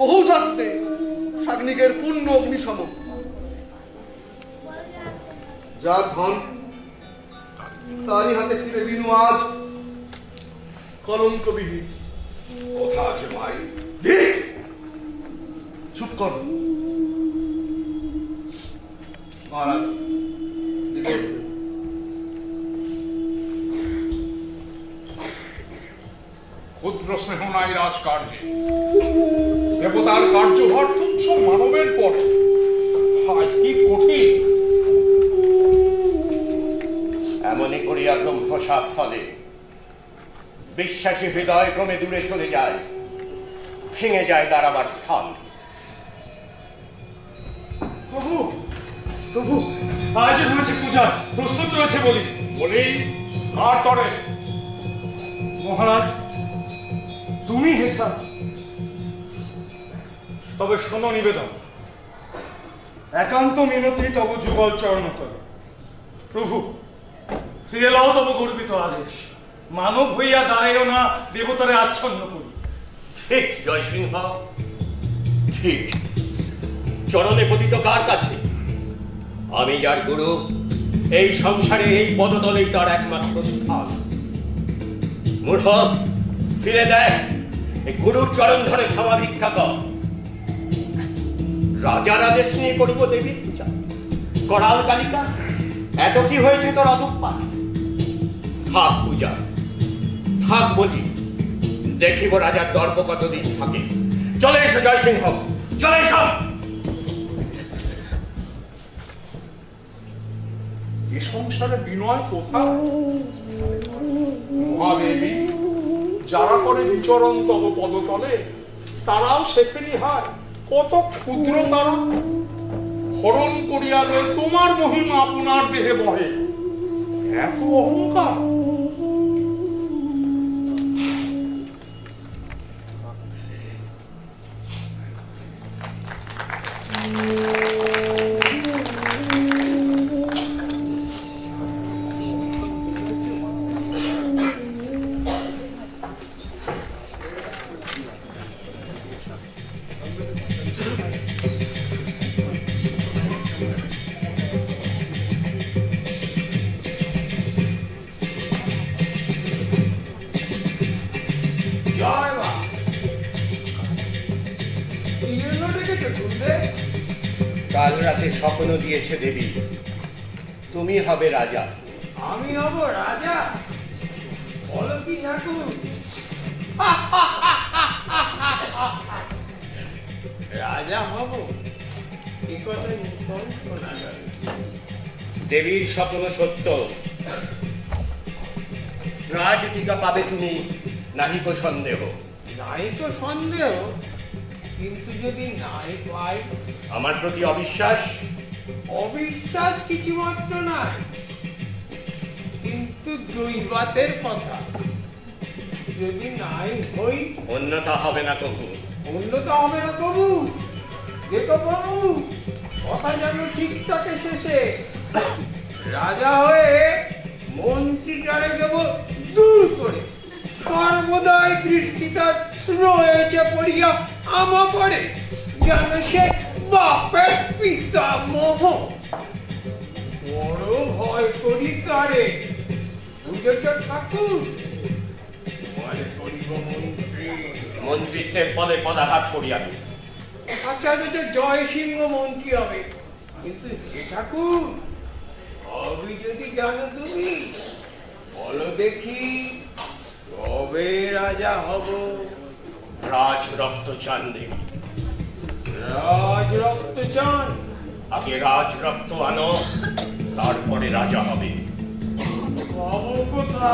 বহু যত্নে সাগ্নিকের পূর্ণ অগ্নিসম। যার ধন তারই হাতে ফিরে দিনু আজ কলঙ্কবিহীন। কথা আছে ভাই। ঠিক, চুপ কর মহারাজ। ক্ষুদ্র স্নেহ নাই রাজকার্যে, দেবতার কার্যভার তুচ্ছ মানবের পরে। হায় কি কঠিন! এমনই করিয়া ব্রহ্মসাপ ফলে বিশ্বাসী হৃদয় ক্রমে দূরে সরে যায়, ভেঙে যায় দাঁড়াবার স্থান। প্রভু, প্রভু, আজ হয়েছে পূজা, প্রস্তুত রয়েছে বলি। বলি কার তরে? মহারাজ, তুমি হেথা। তবে শোনো নিবেদন, একান্ত মিনতি তব যুগল চরণ তলে। প্রভু, ফিরে লও তব গর্বিত আদেশ। মানব হইয়া দাঁড়াইও না, দেবতারে আচ্ছন্ন করি। ঠিক জয়সিংহ, ঠিক। চরণে পতিত কার কাছে? আমি যার গুরু, এই সংসারে এই পদতলেই তার একমাত্র স্থান। মূঢ়, ফিরে দেখ, এই গুরুর চরণ ধরে ক্ষমা ভিক্ষা কর। রাজার আদেশ নিয়ে করিব দেবীর পূজা। করাল কালিকা, এত কি হয়েছে তোর অদুপ্পা? থাক পূজা, থাক বলি, দেখিব রাজার দর্প কতদিন থাকে। চলে এসো জয়সিংহ, চলে এসো। এ সংসারে বিনয় কোথায়? মহাদেবী, যারা করে বিচরণ তব পদতলে, তারাও শেখেনি হায় কত ক্ষুদ্র তারা। হরণ করিয়া লয়ে তোমার মহিমা আপনার দেহে বহে, এত অহংকার! জয় মা। কি জন্য ডেকেছো শুনবে? কাল রাতে স্বপ্ন দিয়েছে দেবী, তুমি হবে রাজা। আমি হব রাজা? বলো কি ঠাকুর? রাজা হব, এ কথা নিশ্চয় শোনা যাবে। দেবীর স্বপ্ন সত্য। রাজ টিকা পাবে তুমি, নাহিক সন্দেহ। নাই তো সন্দেহ, কিন্তু যদি নাই পাই? আমার প্রতি অবিশ্বাস? অবিশ্বাস কিছু মাত্র নাই, কিন্তু দৈবাতের কথা। যদি নাই হই? অন্যতা হবে না কবু। অন্যতা হবে না কবু? দেখো প্রভু, কথা যেন ঠিক থাকে শেষে। রাজা হয়ে মন্ত্রীটারে দেব দূর করে। সর্বদাই দৃষ্টিটা স্নো হয়েছে পড়িয়া আমা পড়ে। যেন সে বাপের পিতা মোহ। বড় ভয় করি কারে, বুঝেছ ঠাকুর? ভয় করিব মন্ত্রী। মন্ত্রিত্বের পদে পদাঘাত করি আমি। আচ্ছা তো জয় সিংহ মন্ত্রী হবে, কিন্তু হে ঠাকুর হবে যদি জানো তুমি, বলো দেখি কবে রাজা হব? রাজ রক্ত চান দেবী। রাজ রক্ত চান? আগে রাজ রক্ত আনো, তারপরে রাজা হবে। পাবো কোথা?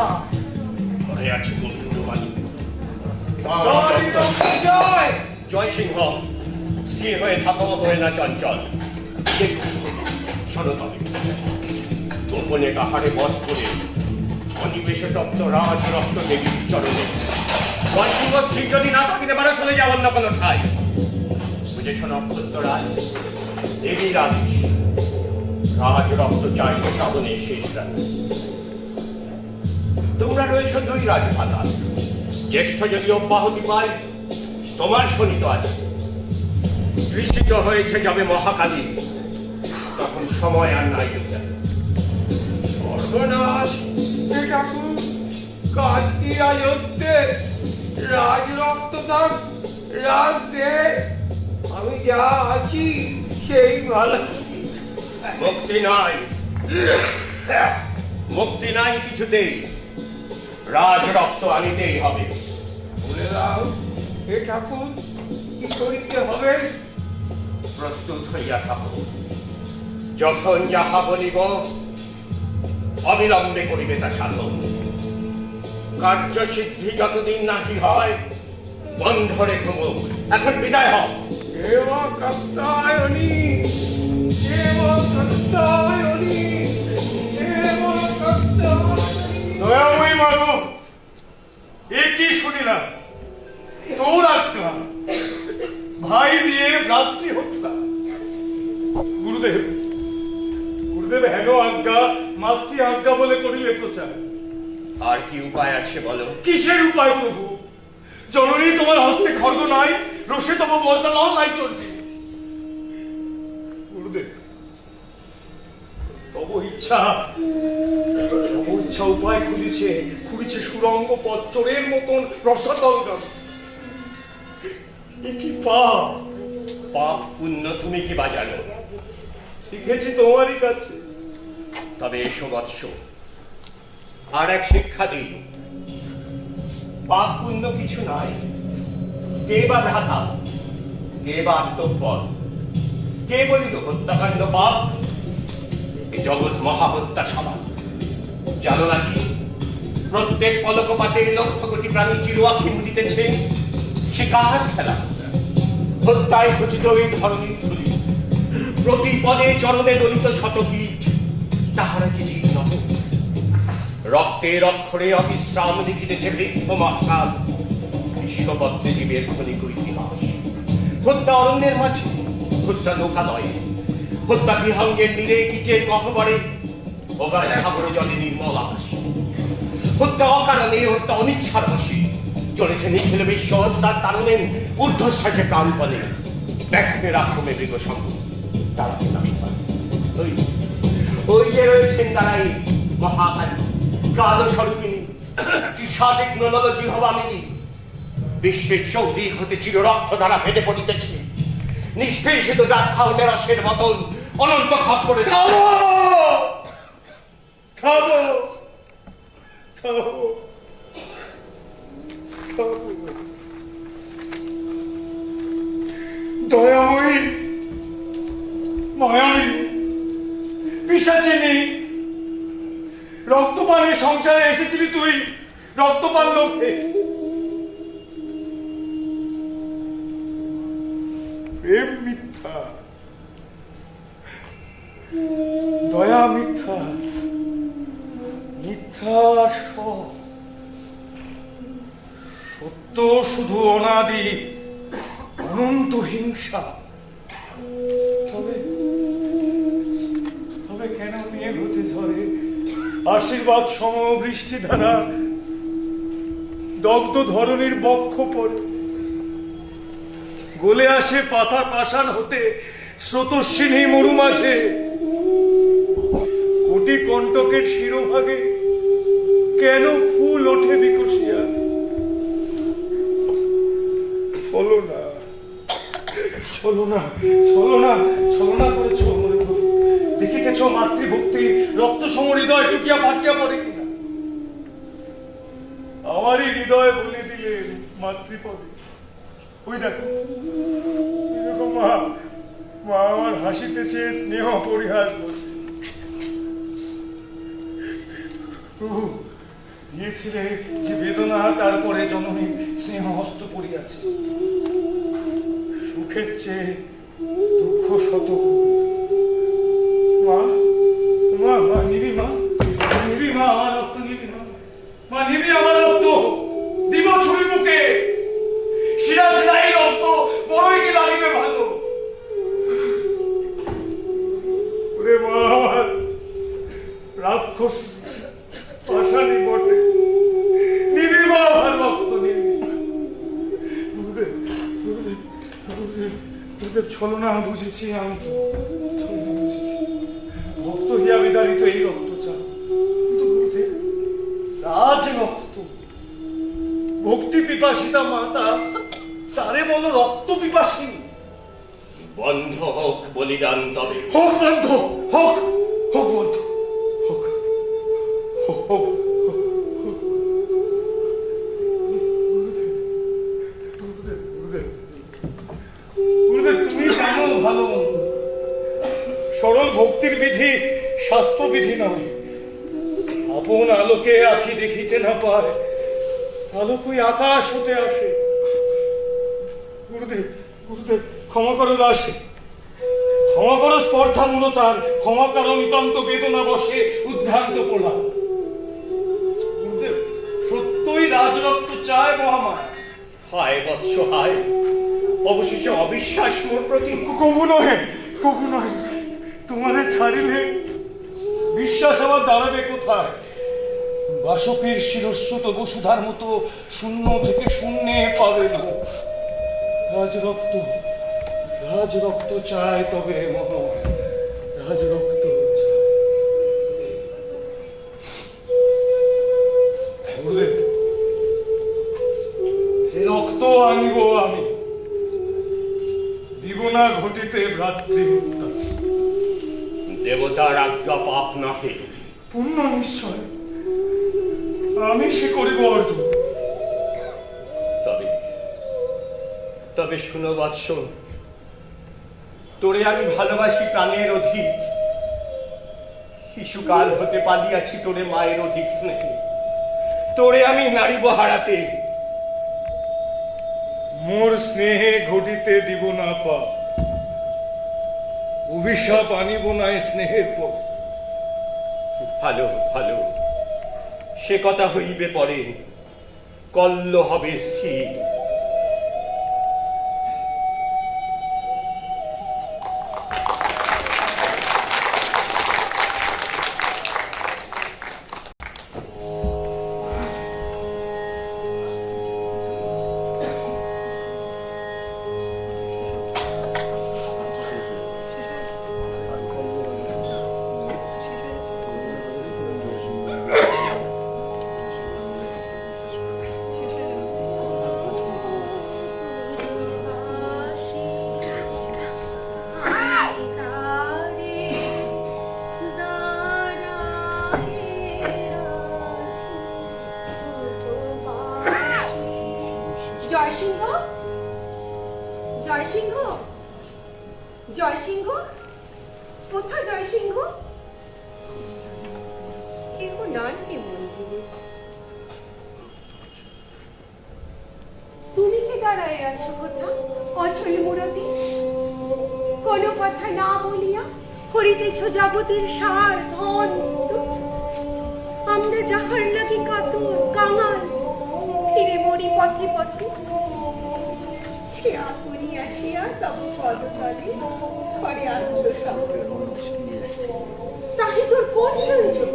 ঘরে আছে বন্ধুবাণী। জয় রক্ত জয়। জয় সিংহ, স্থির হয়ে থাকো, হয়ে না চঞ্চল। শোনো তবে, গোপনে কাহারে বধ করে অনিবেশে তপ্ত রাজ রক্ত দেবীর চরণে জয় সিংহ স্ত্রী যদি না থাকিতে পারে চলে যাও অন্য কোনো ঠাই। বুঝেছ নক্ষত্র রাজ, দেবী রাজ রাজ রক্ত চাই শ্রাবণের শেষ রাত। তোমরা রয়েছ দুই রাজমাতা, জ্যেষ্ঠ যদি অব্যাহতি পায় তোমার শোনিত আছে। দৃষ্টিত হয়েছে যাবে মহাকালী, তখন সময় আর নাই। সর্বনাশ! হে ঠাকুর, কাজ কি আজ হচ্ছে? রাজ রক্ত থাক, রাজ দে, আমি যা আছি সেই ভালো। মুক্তি নাই, মুক্তি নাই কিছুতেই। রাজ রক্ত আনিতেই হবে। বলে দাও হে ঠাকুর, কি করিতে হবে? প্রস্তুত হইয়া থাকো, যখন যাহা বলিব অবিলম্বে করিবে তা সাধন। কার্যসিদ্ধি যতদিন নাহি হয় বন্ধ রেখো মুখ। এখন বিদায় হও। দেবা কাত্তায়নী, দেবা কাত্তায়নী, দেবা কাত্তায়নী। দয়াময়ী মাধব, এ কি শুনিলাম? তোর আজ্ঞা, ভাই দিয়ে ভ্রাতৃ হত্যা। গুরুদেব, গুরুদেব হেন আজ্ঞা মাতৃ আজ্ঞা বলে করিলে প্রচার। আর কি উপায় আছে বলো? কিসের উপায় প্রভু? জননী তোমার হস্তে খড়গ নাই, রসে তব বলতা লাল নাই চলবে। গুরুদেব, তব ইচ্ছা উপায় খুঁড়িছে সুরঙ্গ পথ চোরের মতন রসাতল গান। কি পাপ! পাপ পুণ্য তুমি কি বা জানো? শিখেছি তোমারই কাছে। তবে এসো বৎস, আর এক শিক্ষা দিই। পাপ পুণ্য কিছু নাই। কে বা ভ্রাতা, কে বা আত্মপর, কে বলিল হত্যাকাণ্ড পাপ? এই জগৎ মহাহত্যা সভা। জানো নাকি প্রত্যেক পলকপাতে লক্ষ কোটি প্রাণী চিরুয়াক্ষি মুদিতেছে। সে কাহার খেলা? হত্যায় খচিত এই ধরনের ধুলি, প্রতি পদে চরণে দলিত শতকীট, তাহারা কি জীব নহে? রক্তের অক্ষরে অবিশ্রাম লিখিতেছে বৃক্ষ মহাকাল। বিশ্বপত্রে জীবের ক্ষণিক ইতিহাস। হত্যা অরণ্যের মাঝে, হত্যা লোকালয়ে, হত্যা বিহঙ্গের নীরে কীটের গহ্বরে, অগাধ সাগর জলে নির্মল আকাশে। হত্যা অকারণে, হত্যা অনিচ্ছার বশে চলেছে নিখিল বিশ্ব হত্যার কারণে ঊর্ধ্বশ্বাসে প্রাণপণে। ব্যাঘ্রের আক্রমে মৃগ সঙ্গ তারা নামি পায়। ওই যে রয়েছেন তারাই মহাকালী, কাল স্বরূপিণী, সাদিক নলজি হবামিনী। বিশ্বের চৌদিক হতে চির রক্ত দ্বারা ফেটে পড়িতেছে। নিষ্পেষিত ব্যাখ্যা হতে রসের মতন অনন্ত খাপ করে। থামো, থামো, থামো, থামো। দয়াময়ী, মায়াবী, পিশাচিনী, রক্তপানের সংসারে এসেছিলি তুই রক্তপান লোভে। প্রেম মিথ্যা, দয়া মিথ্যা, মিথ্যা সত্য শুধু অনাদি অনন্ত হিংসা। তবে তবে কেন মেঘ হতে ঝরে আশীর্বাদ সম বৃষ্টি ধারা দগ্ধ ধরণীর বক্ষ পড়ে? গলে আসে পাতা পাষাণ হতে স্রোতস্বিনী মরু মাঝে, কোটি কণ্টকের শিরোভাগে কেন ফুল ওঠে বিকশিয়া? ছলনা ছলনা ছলনা ছলনা করেছ মনে করো, দেখিতেছ মাতৃভক্তি রক্ত সম হৃদয় টুকিয়া ফাটিয়া পড়ে কিনা? আমারই হৃদয় বলে দিলেন মাতৃপদে। ওই দেখো এরকম মা মা আমার হাসিতেছে স্নেহ পরিহাস বসে। প্রভু দিয়েছিলে যে বেদনা, তারপরে জননী স্নেহ হস্ত পড়িয়াছে। সুখের চেয়ে দুঃখ শত। মা মা মা নিবি, মা নিবি, মা আমার রক্ত নিবি, মা নিবি আমার রক্ত, দিব ছুরি মুখে। সিরাজ নাই রক্ত বড়ই কি লাগিবে ভালো। ওরে মা আমার রাক্ষস পাশানি বটে, নিবি মা আমার রক্ত নিবি। তোদের ছলনা বুঝেছি আমি, তো ছলনা বুঝেছি। ভক্ত হিয়া বিদারিত এই রক্ত চান, কিন্তু গুরুদেব রাজ রক্ত, ভক্তি পিপাসিতা মাতা তারে বলো রক্ত পিপাসিনী। বন্ধ হোক বলিদান, তবে হোক বন্ধ, হোক হোক বন্ধ, হোক হোক। গুরুদেব তুমি জানো ভালো মন্দ, সরল ভক্তির বিধি শাস্ত্র বিধি নয়। আপন আলোকে আখি দেখিতে না পায়, আলোকই আকাশ হতে আসে। গুরুদেব গুরুদেব ক্ষমা করো দাসে, ক্ষমা করো স্পর্ধামূলতার, ক্ষমা করো নিতান্ত বেদনা বসে উদ্ভ্রান্ত পোলা। গুরুদেব সত্যই রাজরক্ত চায় মহামায়া। হায় বৎস হায়, অবশেষে অবিশ্বাস মোর প্রতি। কবু নহে, কবু নহে, তোমারে ছাড়িলে বিশ্বাস আমার দাঁড়াবে কোথায়? বাসকের শিরস্রোত বসুধার মতো শূন্য থেকে শূন্যে পাবে না। রাজরক্ত রাজরক্ত চায়, তবে মহামায়া রাজরক্ত চায়। গুরুদেব সে রক্ত আনিব আমি, দিব না ঘটিতে ভ্রাতৃ হত্যা। দেবতার আজ্ঞা পাপ নহে। পুণ্য নিশ্চয়, আমি সে করিব অর্জন। তবে তবে শুনো বৎস, তোরে আমি ভালোবাসি প্রাণের অধিক। শিশুকাল হতে পালিয়াছি তোরে মায়ের অধিক স্নেহে, তোরে আমি নারিব হারাতে। মোর স্নেহে ঘটিতে দিব না পা, অভিশাপ আনিব না স্নেহের পর। ভালো ভালো, সে কথা হইবে পরে, কল্ল হবে স্থির। জয়সিংহ, জয়সিংহ, জয়সিংহ, কোথা জয়সিংহ? কেহ নাই মন্দিরে, তুমি কে দাঁড়ায় আছো কোথা? অচল মুরতি, কোনো কথা না বলিয়া করিতেছ যাবতীর সার ধন। আমরা যাহার লাগি কাতর কাঙাল, ফিরে মরি পথে পথে। সে আপনি আসিয়া তব পদতলে করে আনন্দ সংগ্রহ। তাহে তোর কোন প্রয়োজন?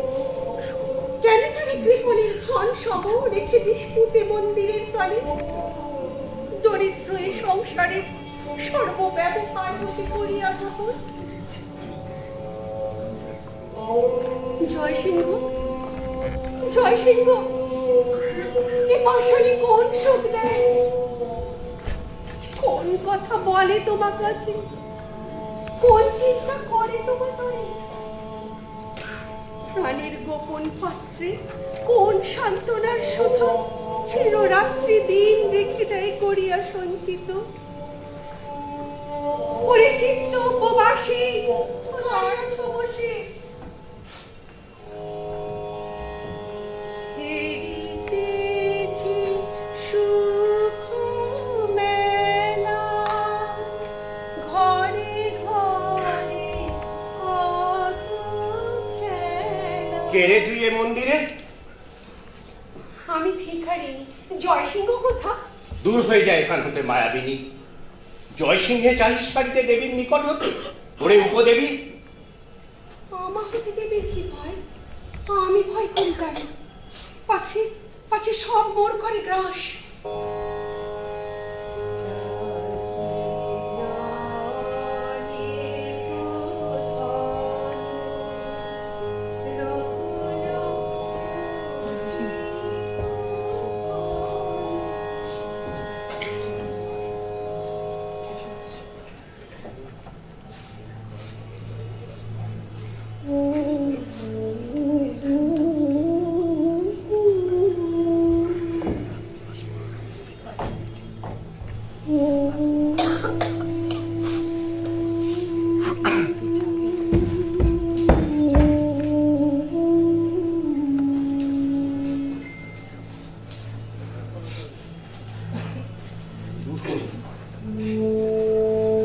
কেন তারে কৃপণের ধন সব রেখে দিস পুঁতে মন্দিরের তলে? দরিদ্র এ সংসারে সর্বব্যবহার হতে করিয়া গ্রহণ। জয় সিংহ, জয় সিংহ, এ পাশানি কোন সুখ দেয়, কোন কথা বলে তোমার কাছে, কোন চিন্তা করে তোমার তরে, প্রাণের গোপন পাত্রে কোন সান্ত্বনার সুধা চিররাত্রি দিন রেখে দেয় করিয়া সঞ্চিত। ওরে চিত্ত উপবাসী আছ বসে, হেরিতেছি সুখ মেলা, ঘরে ঘরে কত খেলা। কে রে তুই এ মন্দিরে? আমি ভিখারিনী, জয়সিংহ কোথা? দূর হয়ে যায় এখান হতে মায়াবিনী। জয় সিংহে চালিশ সারিতে দেবীর নিকট হতে ওরে উপদেবী। আমার হতে দেবীর কি ভয়? আমি ভয় করি কেন? পাছে পাছে সব মোর ঘরে গ্রাস।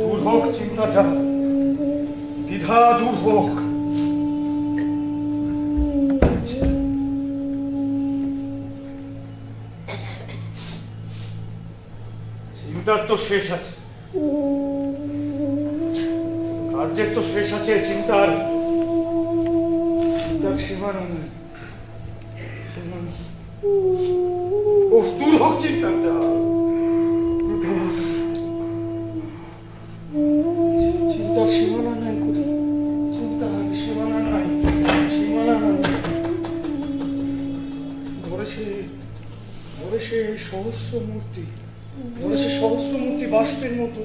দূর হোক চিন্তা যা, দ্বিধা দূর হোক। চিন্তার তো শেষ আছে, কার্যের তো শেষ আছে, চিন্তার চিন্তার সীমানা নেই। ও দূর হোক চিন্তার যা, চিন্তার সীমানা নাই, চিন্তার সীমানা নাই, সীমানা নাই। ধরেছে সহস্র মূর্তি, ধরেছে সহস্র মূর্তি বাষ্পের মতো,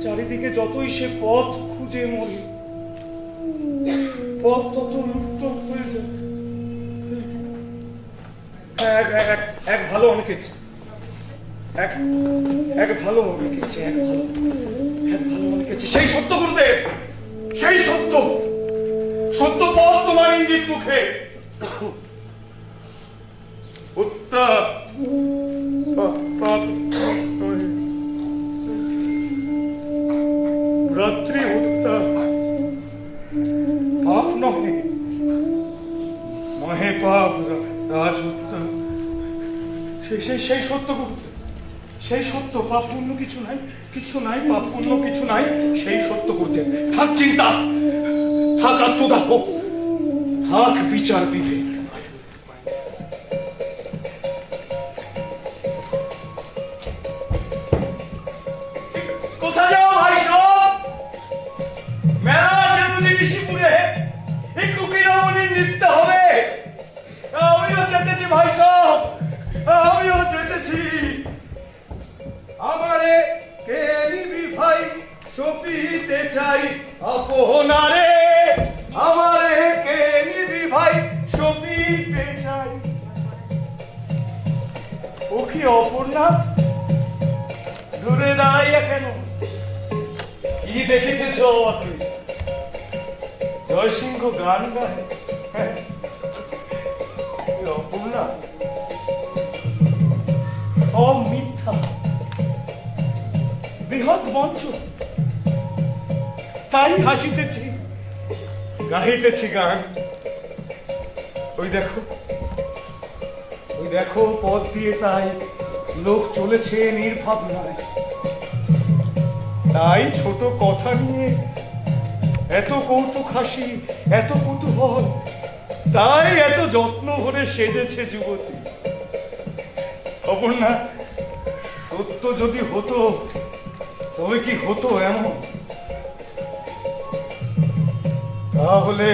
চারিদিকে যতই সে পথ খুঁজে মরে, পথ তত লুপ্ত হয়ে যায়। এক ভালো অনেকেছে, এক ভালো অনেকেছে, এক ভালো অনেকেছে। সেই সত্য গুরুদেব, সেই সত্য পথ তোমার ইঙ্গিত মুখে। রাত্রি উত্তাপ পাপ নহে, মহে পাপ রাজ উত্তাপ। সেই সত্য গুরুদেব, সেই সত্য। পাপ পুণ্য কিছু নাই, কিছু নাই, পাপ পুণ্য কিছু নাই, সেই সত্য গুরুদেব। থাক চিন্তা, থাক আত্মদাহ, থাক বিচার বিবেক। কোথা যাও ভাই সব? মেলা আছে বুঝি ঋষিপুরে, একটু কিরমণি নৃত্য হবে। আমিও যেতেছি ভাই সব, আমিও যেতেছি। আমারে কে নিবি ভাই, সপিতে চাই আপনারে। আমারে কে নিবি ভাই, সপিতে চাই। ও কি অপর্ণা দূরে দাঁড়াইয়া কেন? কি দেখিতেছ? জয়সিংহ গান গায়, অপর্ণা সব মিথ্যা, বৃহৎ মঞ্চ, তাই হাসিতেছি, গাইতেছি গান। ওই দেখো পথ দিয়ে তাই লোক চলেছে নির্ভাবনায়। তাই ছোট কথা নিয়ে এত কৌতুক হাসি, এত কুতূহল, তাই এত যত্ন ভরে সেজেছে যুবতী। অপর্ণা, সত্য যদি হতো তবে কি হতো এমন? তাহলে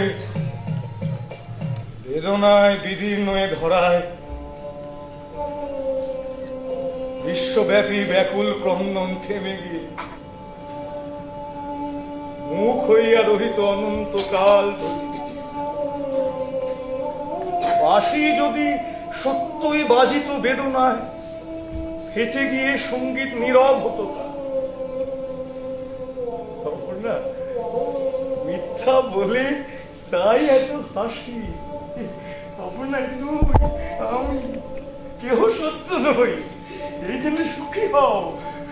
বেদনায় বিদীর্ণ এ ধরায় বিশ্বব্যাপী ব্যাকুল ক্রন্দন থেমে গিয়ে মুখ হইয়া রহিত অনন্তকাল ধরে। বাঁশি যদি সত্যই বাজিত বেদনায়, ফেটে গিয়ে সঙ্গীত নীরব হতো না। মিথ্যা বলে তাই এত হাসি। না তুই আমি কেহ সত্য নই, এই জন্য সুখী হও,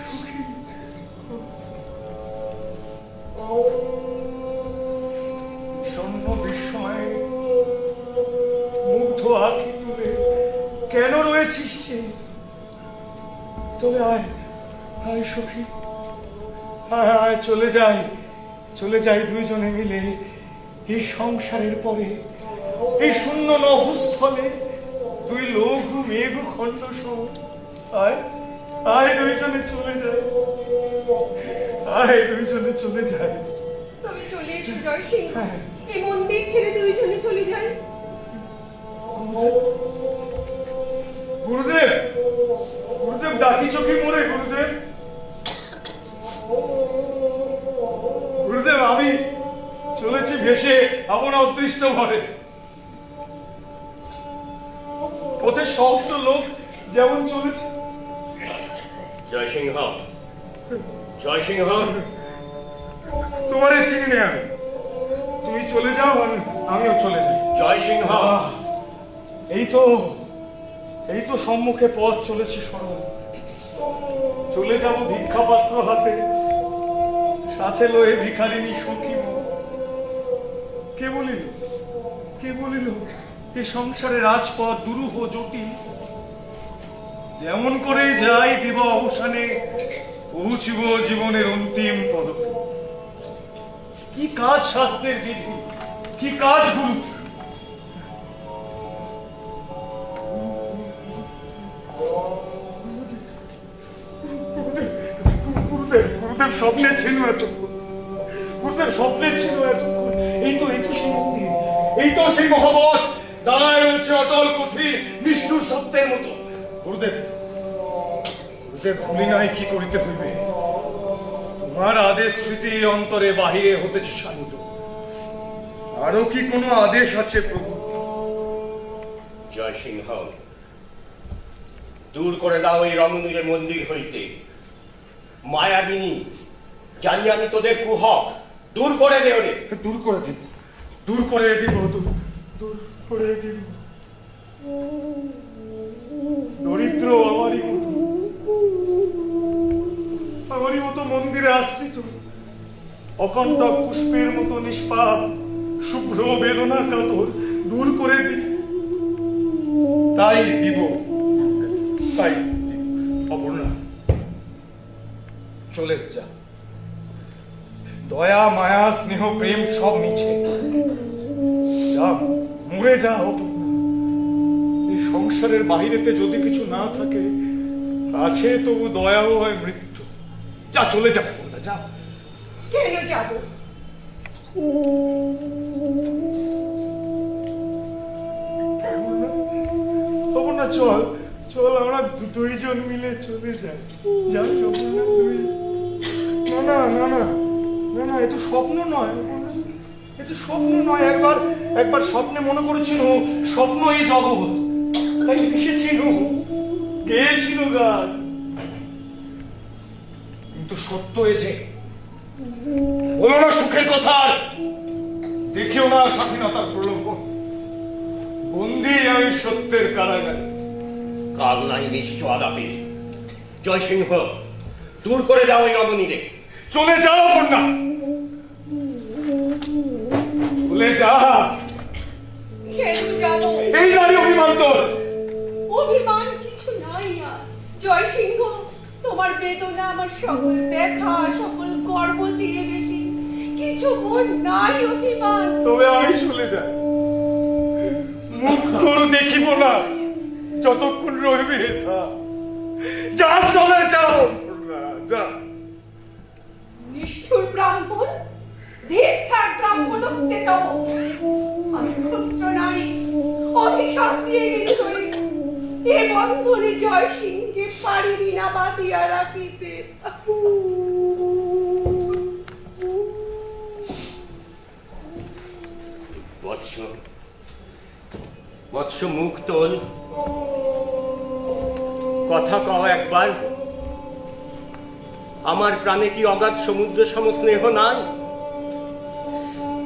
সুখী। বিষণ্ণ বিস্ময়ে মুগ্ধ আঁখি তুলে কেন রয়েছিস সে? তবে আয় আয় সখী, আয় আয়, চলে যাই দুইজনে মিলে এই সংসারের পরে, এই শূন্য নভস্থলে দুই লঘু মেঘু খণ্ড সহ। আয় আয়, দুইজনে চলে যায়, আয় দুইজনে চলে যায়। তবে চলে এসো জয় সিংহ, এই মন্দির ছেড়ে দুইজনে চলে যাই। গুরুদেব, গুরুদেব ডাকিছ কি মোরে? গুরুদেব, গুরুদেব আমি চলেছি ভেসে আপন অদৃষ্ট ঘরে। পথে সহস্র লোক যেমন চলেছে। জয় সিংহ, জয় সিংহ, তোমারে চিনি না আমি। তুমি চলে যাও, আমিও চলে যাই। জয় সিংহ, এই তো সম্মুখে পথ চলেছে সরল। চলে যাব ভিক্ষা পাত্র হাতে, সাথে লয়ে ভিখারিনী সখী। কে বলিল এই সংসারে রাজপথ দুরূহ জটিল। যেমন করে যাই দিব অবসানে, পৌঁছিব জীবনের অন্তিম পদক্ষেপ। কি কাজ শাস্ত্রের বিধি, কি কাজ গুরু। গুরুদেব স্বপ্নে ছিল এতক্ষণ, গুরুদেব স্বপ্নে ছিল এতক্ষণ। এই তো সেই মন্দির, এই তো সেই মহাবত দাঁড়ায় রয়েছে অটল কঠিন নিষ্ঠুর সত্যের মতো। গুরুদেব, ভুলি নাই কি করিতে হইবে। তোমার আদেশ স্মৃতি অন্তরে বাহিরে হতেছে শান্ত। আরো কি কোনো আদেশ আছে প্রভু? জয় সিংহ, দূর করে দাও এই রমণীর মন্দির হইতে মায়াবিনী। জানি আমি তোদের কুহক, দূর করে দে ওরে। দূর করে দিব, দূর করে দিব, দূর করে দিব। দরিদ্র আমারই মতো মন্দিরে আশ্রিত, অকণ্টক পুষ্পের মতো নিষ্পাপ শুভ্র বেদনা কাতর দূর করে দিই। তাই দিব, তাই অপর্ণা চলে যা। দয়া মায়া স্নেহ প্রেম সব মিছে, যা মরে যা। এই সংসারের বাহিরেতে যদি কিছু না থাকে, আছে তবু দয়াও হয় মৃত্যু। যা, চলে যা, যা। কেন যাব? অপর্ণা চল, আমরা দুইজন মিলে চলে যাই। যা অপর্ণা, তুই। না, এ তো স্বপ্ন নয়, এ তো স্বপ্ন নয়। একবার স্বপ্নে মনে করেছিল স্বপ্ন এই জগৎ, তাই এসেছিল, গেয়েছিল গান। কিন্তু সত্য এসে বলো না সুখের কথা, দেখেও না স্বাধীনতার প্রলোভন। বন্দী আমি সত্যের কারাগারে। কাল নাই নিশ্চ আলাপে। জয় সিংহ, দূর করে দাও এই রমণীরে। চলে যাও বন্যা, চলে যা। কেন যাব? এই নারী অভিমান তোর। অভিমান কিছু নাই আর। জয় সিংহ, তোমার বেদনা আমার সকল ব্যথা, সকল গর্ব চিরে বেশি। কিছু মোর নাই অভিমান। তবে আমি চলে যাই, মুখ তোর দেখিব না যতক্ষণ রইবে। যা, চলে যাও, যা। নিষ্ঠুর ব্রাহ্মণ, ধিক্কার ব্রাহ্মণত্বে তব। আমি ক্ষুদ্র নারী, অভিশাপ দিয়ে গেলি তোরে। এ বন্ধনে জয় সিংকে পারিনি না বাঁধিয়া রাখিতে। বৎস, বৎস, মুখ তোল, কথা কও একবার। আমার প্রাণে কি অগাধ সমুদ্র সম স্নেহ নাই?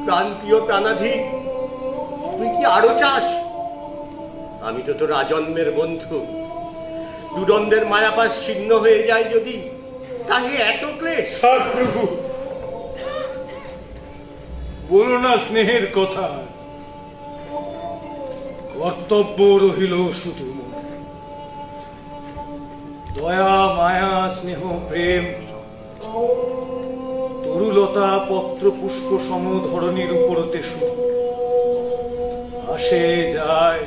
প্রান্তীয় প্রাণাধি, তুই কি আরো চাস? আমি তো তোর আজন্মের বন্ধু। দুদণ্ডের মায়াপাশ ছিন্ন হয়ে যায় যদি, তাহে এত ক্লেশ? প্রভু, বলো না স্নেহের কথা। কর্তব্য রহিল শুধু দয়া, মায়া, স্নেহ, প্রেম, তরুলতা, পত্র পুষ্প সম ধরনীর উপরতে শুধু আসে যায়,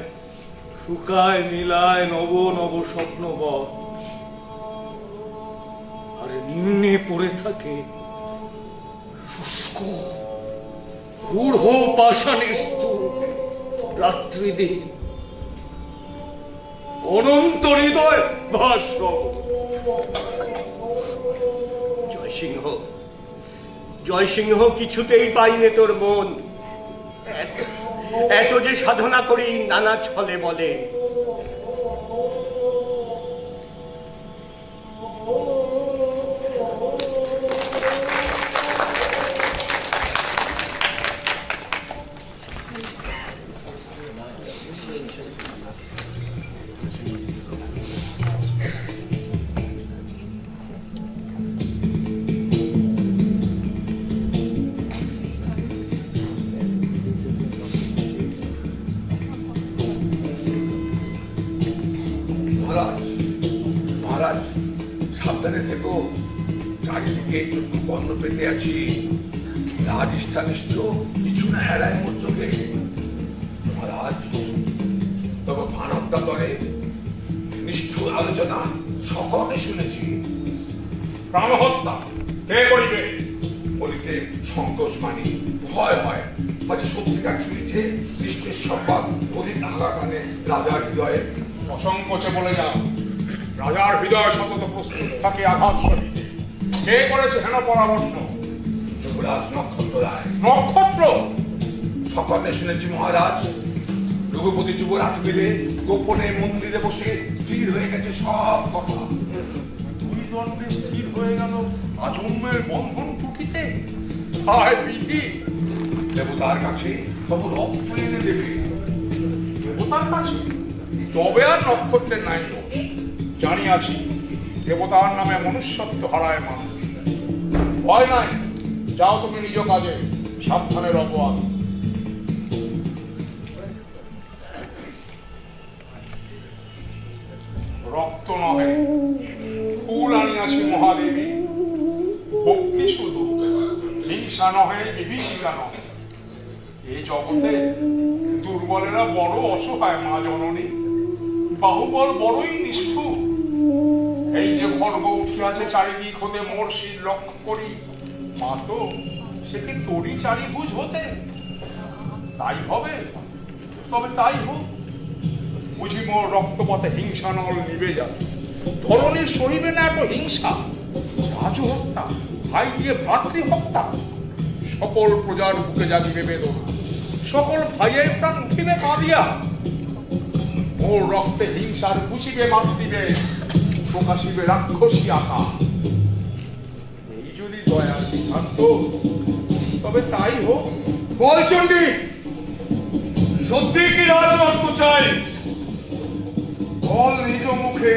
শুকায় মিলায় নব নব স্বপ্নবৎ, আর নিম্নে পড়ে থাকে শুষ্ক রূঢ় পাষাণের স্তূপ। রাত্রিদিন অনন্ত হৃদয় ভাষ্য। জয়সিংহ, জয়সিংহ, কিছুতেই পাইনে তোর মন। এত যে সাধনা করি নানা ছলে বলে। মহারাজ, মহারাজ, সাবধানে থেকো। চারিদিকে চক্ষু বন্ধ পেতে আছি। রাজস্থানিষ্ঠ কিছু না এড়ায় মোর চোখে। মহারাজ, তবে মানবতা তরে নিষ্ঠুর আলোচনা সকলে শুনেছি। প্রাণহত্যা কে করিবে? বলিতে সংকোচ মানি, ভয় হয়। আজ সত্যিকার চুরিতে নিষ্ঠুর সংবাদ অধিক আঘাত আনে রাজার হৃদয়ে। অসংকোচে বলে যাও। রাজার হৃদয় সতত প্রস্তুত থাকে আঘাত সহিতে। কে করেছে হেন পরামর্শ? যুবরাজ নক্ষত্র রায়। নক্ষত্র? সকলে শুনেছি মহারাজ। রঘুপতি যুবরাজ মিলে গোপনে মন্দিরে বসে স্থির হয়ে গেছে সব কথা। দুই দণ্ডে স্থির হয়ে গেল আজন্মের বন্ধন টুটিতে। হায় বিধি! দেবতার কাছে তবু রক্ত এনে দেবে। দেবতার কাছে? তবে আর নক্ষত্রের নাই দোষ। জানিয়াছি দেবতার নামে মনুষ্যত্ব হারায় মানুষ। ভয় নাই, যাও তুমি নিজ কাজে, সাবধানে রব আমি। রক্ত নহে, ফুল আনিয়াছি মহাদেবী। ভক্তি শুধু, হিংসা নহে, বিভীষিকা নহে। এই জগতে দুর্বলেরা বড় অসহায় মা জননী। বাহুবল বড়ই নিষ্ঠুর। এই যে খড়গ উঠিয়াছে চারিদিক হতে মোর শির লক্ষ্য করি, মা তো সে কি তোরই চারিভুজ হতে? তাই হবে, তবে তাই হোক। বুঝি মোর রক্তপথে হিংসা নল নিবে যাবে। ধরণীর সহিবে না এত হিংসা। রাজহত্যা, ভাই দিয়ে ভ্রাতৃহত্যা। সকল প্রজার বুকে জাগিবে বেদনা। সকল ভাইয়ের প্রাণ উঠিবে কাঁদিয়া। মোর রক্তে হিংসার বুঝিবে মাতৃবে, প্রকাশিবে রাক্ষসী আশা। এই যদি দয়ার সিদ্ধান্ত, তবে তাই হোক। বল চণ্ডী, সত্যি কি রাজরক্ত চাই? বল নিজ মুখে,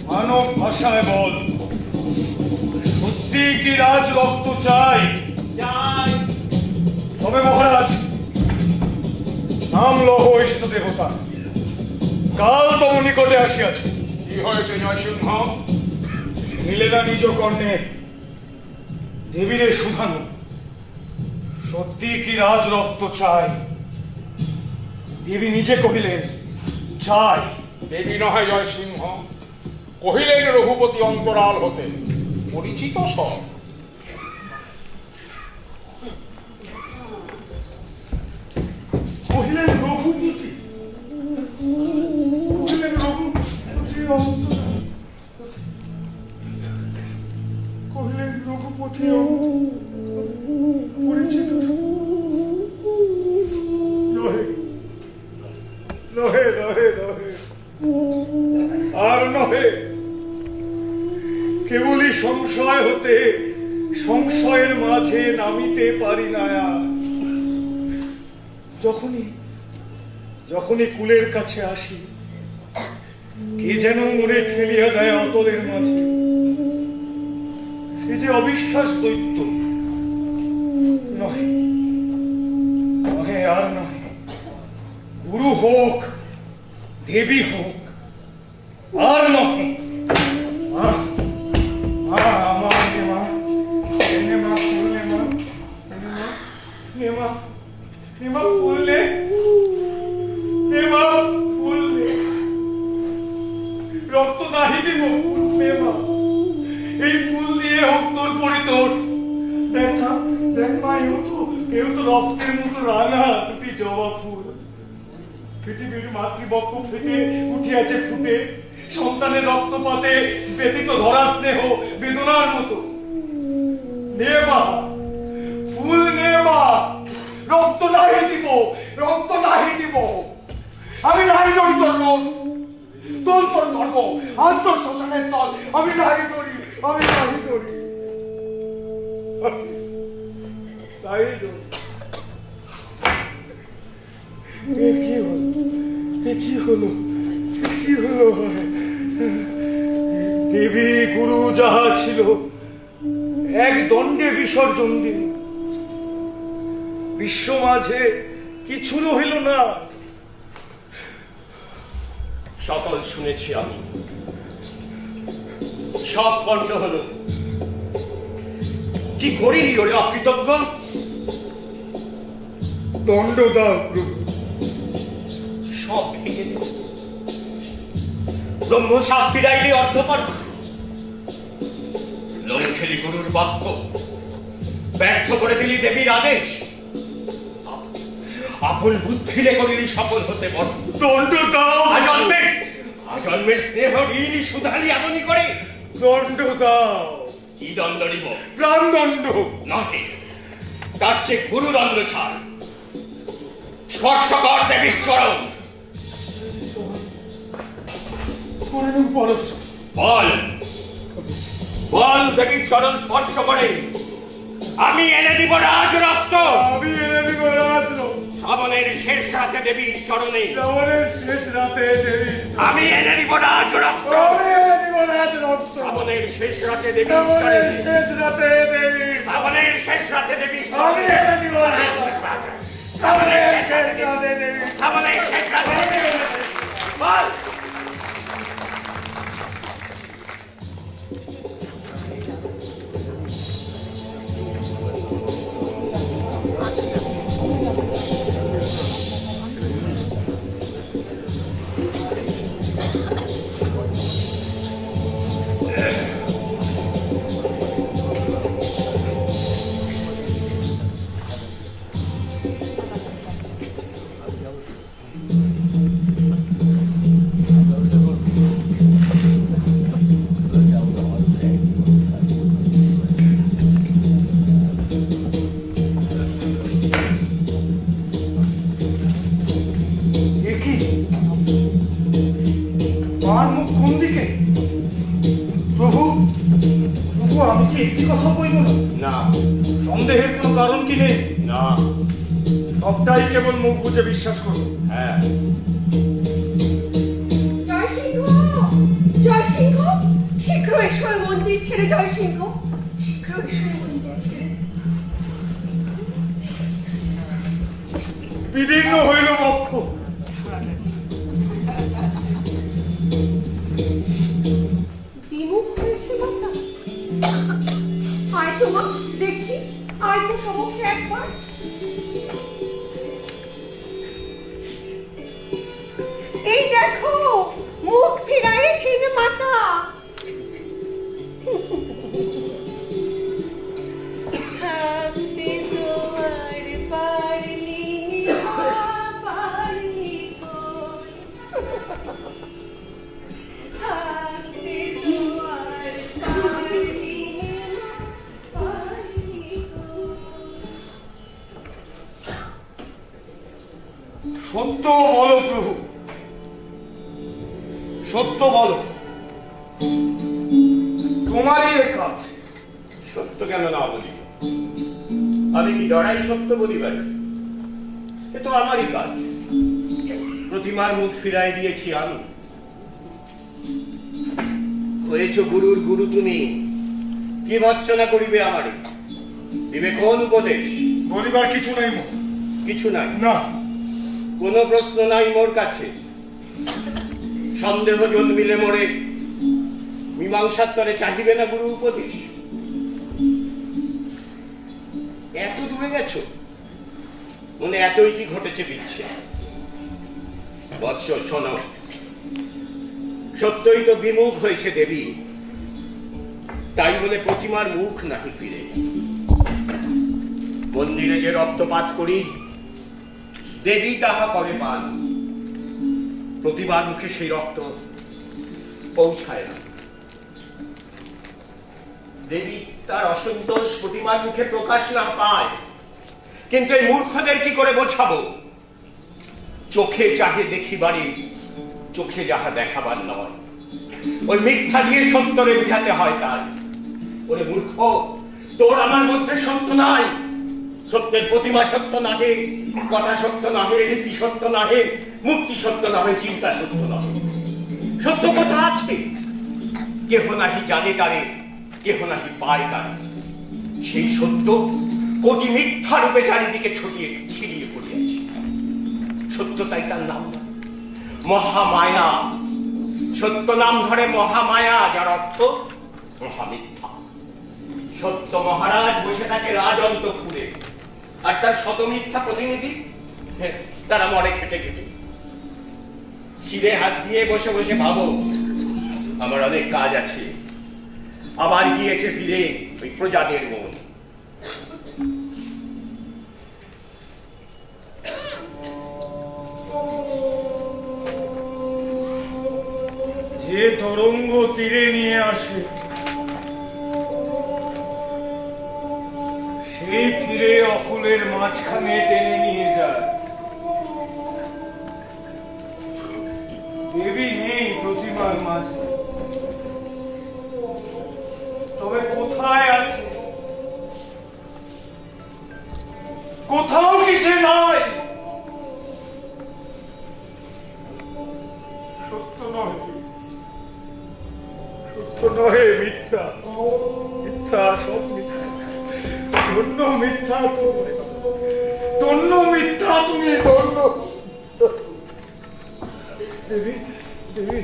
মানব ভাষায় বল। সত্যি কি রাজরক্ত চাই? যাই। তবে মহারাজ, নাম লহ ইষ্ট দেবতা। কাল তম নিকটে আসিয়াছে। কি হয়েছে জয়সিংহ? শুনিলে না নিজ কর্ণে দেবীরে শুধানো। সত্যি কি রাজরক্ত চাই? দেবী নিজে কহিলেন চাই। দেবী নহে জয়সিংহ, কহিলেন রঘুপতি অন্তরাল হতে। পরিচিত সব। নামিতে পারি না আর। যখনই কুলের কাছে আসি, কে যেন মনে ঠেলিয়া দেয় অতলের মাঝে। সে যে অবিশ্বাস দৈত্য, নহে নহে আর নহে, গুরু হোক দেবী হোক আর নহে। রক্ত নাহি দিব, এই ফুল দিয়ে হোক তোর পরিতোষ। দেখ মা, এও তো রক্তের মতো রাঙা দুটি জবা ফুল। পৃথিবীর মাতৃবক্ষ থেকে উঠিয়াছে ফুটে, সন্তানের রক্তপাতে ব্যতীত ধরা স্নেহ বেদনার মতো। নে মা, ফুল নে মা, রক্ত নাহি দিব, রক্ত নাহি দিব। আমি নাহি ধরি তোর রোগ, তোর ধর্ম আন্তর শ্মশানের তল। আমি নাহি ধরি, আমি নাহি ধরি, নাহি ধরি। কি হলো? দেবী গুরু যাহা ছিল এক দণ্ডে বিসর্জন দিল। বিশ্ব মাঝে কিছু রহিল না। সকল শুনেছি আমি, সব পণ্ড হলো। কি করিলি ওরে অকৃতজ্ঞ? দণ্ড দাও প্রভু। সব ভেঙে দিল। ব্রহ্ম সাপ ফিরাইলে অর্ধপর লোম খেলি গুরুর বাক্য, ব্যর্থ করে দিলি দেবীর আদেশ। আপন বুদ্ধিলে করিলি সফল হতে বড়। দণ্ড দাও। আজন্মের স্নেহ ঋণ সুধালি এমনই করে। দণ্ড দাও। কি দণ্ড নিব? প্রাণদণ্ড নহে, তার চেয়ে গুরুদণ্ড ছাড়। স্পর্শ কর দেবীর চরণ। বল দেবীর চরণ স্পর্শ করে আমি এনে দিব রাজ রক্ত। আমি এনে দিব রাজ রক্ত। শ্রাবণের শেষ রাতে দেবীর চরণে, শ্রাবণের শেষ রাতে দেবী, আমি এনে দিব রাজ রক্ত। আমি এনে দিব রাজ রক্ত। শ্রাবণের শেষ রাতে দেবীর শ্রাবণের চরণে, শেষ রাতে দেবী, শ্রাবণের শেষ রাতে দেবীর আমি চরণে, এনে দিব রাজ রক্ত। শ্রাবণের শেষ রাতে দেবী, শ্রাবণের শেষ রাতে দেবী। বল একটি কথা কইব না। সন্দেহের কোনো কারণ কি নেই? না, সবটাই কেবল মুখ বুঝে বিশ্বাস করো। হ্যাঁ। জয় সিংহ, শীঘ্র এসো মন্দির ছেড়ে। জয় সিংহ, শীঘ্র এসো মন্দির ছেড়ে। বিদীর্ণ হইল বক্ষ, বিমুখ হয়েছে মাতা। আয় তোমা দেখি, আয় তো সমক্ষে একবার। এই দেখো, মুখ ফিরাইছেন মাতা। সত্য বলো প্রভু, সত্য বলো, তোমারই এ কাজ। সত্য কেন না বলি? আমি কি ডরাই সত্য বলিবার? এ তো আমারই কাজ। প্রতিমার মুখ ফিরাই দিয়েছি আমি। হয়েছ গুরুর গুরু তুমি, কি ভৎসনা করিবে আমারে? দিবে কোন উপদেশ? বলিবার কিছু নাই মোর। কিছু নাই? না। কোন প্রশ্ন নাই মোর কাছে। সন্দেহ জন্মিলে মোরে মীমাংসার তরে চাহিবে না গুরু উপদেশ? এত দূরে গেছো, মনে এতই কি ঘটেছে বিচ্ছে? বৎস শোনো, সত্যই তো বিমুখ হয়েছে দেবী, তাই বলে প্রতিমার মুখ নাকি ফিরে? মন্দিরে যে রক্তপাত করি, দেবী তাহা করে পান, প্রতিমার মুখে সেই রক্ত পৌঁছায় না। দেবী তার অসন্তোষ প্রতিমার মুখে প্রকাশ না পায়, কিন্তু এই মূর্খদের কি করে বোঝাবো? চোখে চাহে দেখিবারে, চোখে যাহা দেখাবার নয়, ওই মিথ্যা দিয়ে সত্যরে বুঝাতে হয়। তাই ওরে মূর্খ, তোর আমার মধ্যে সত্য নাই। সত্যের প্রতিমা সত্য নাহে, কথা সত্য নাহে, রীতি সত্য নাহে, মুক্তি সত্য নাহে, চিন্তা সত্য নাহে। সত্য কথা আছে, কেহ নাহি জানে তারে, কেহ নাহি পায় তারে। সেই সত্য কোটি মিথ্যা রূপে চারিদিকে ছিড়িয়ে পড়িয়াছে। সত্য তাই তার নাম মহামায়া। সত্য নাম ধরে মহামায়া, যার অর্থ মহামিথ্যা। সত্য মহারাজ বসে থাকে রাজ অন্তঃপুরে, আর তার শত মিথ্যা প্রতিনিধি তারা মরে খেটে খেটে। শিরে হাত দিয়ে বসে বসে ভাবো, আমার অনেক কাজ আছে। আবার গিয়েছে ফিরে ওই প্রজাদের মন। যে তরঙ্গ তীরে নিয়ে আসে, সেই ফিরে অকুলের মাঝখানে টেনে নিয়ে যায়। দেবী নেই প্রতিমার মাঝে, তবে কোথায় আছে? কোথাও কি সে নাই? সত্য নয়, সত্য নহে, মিথ্যা। মিথ্যা, সব মিথ্যা। ধন্য মিথ্যা তুমি, ধন্য মিথ্যা তুমি, ধন্য। দেবী, দেবী,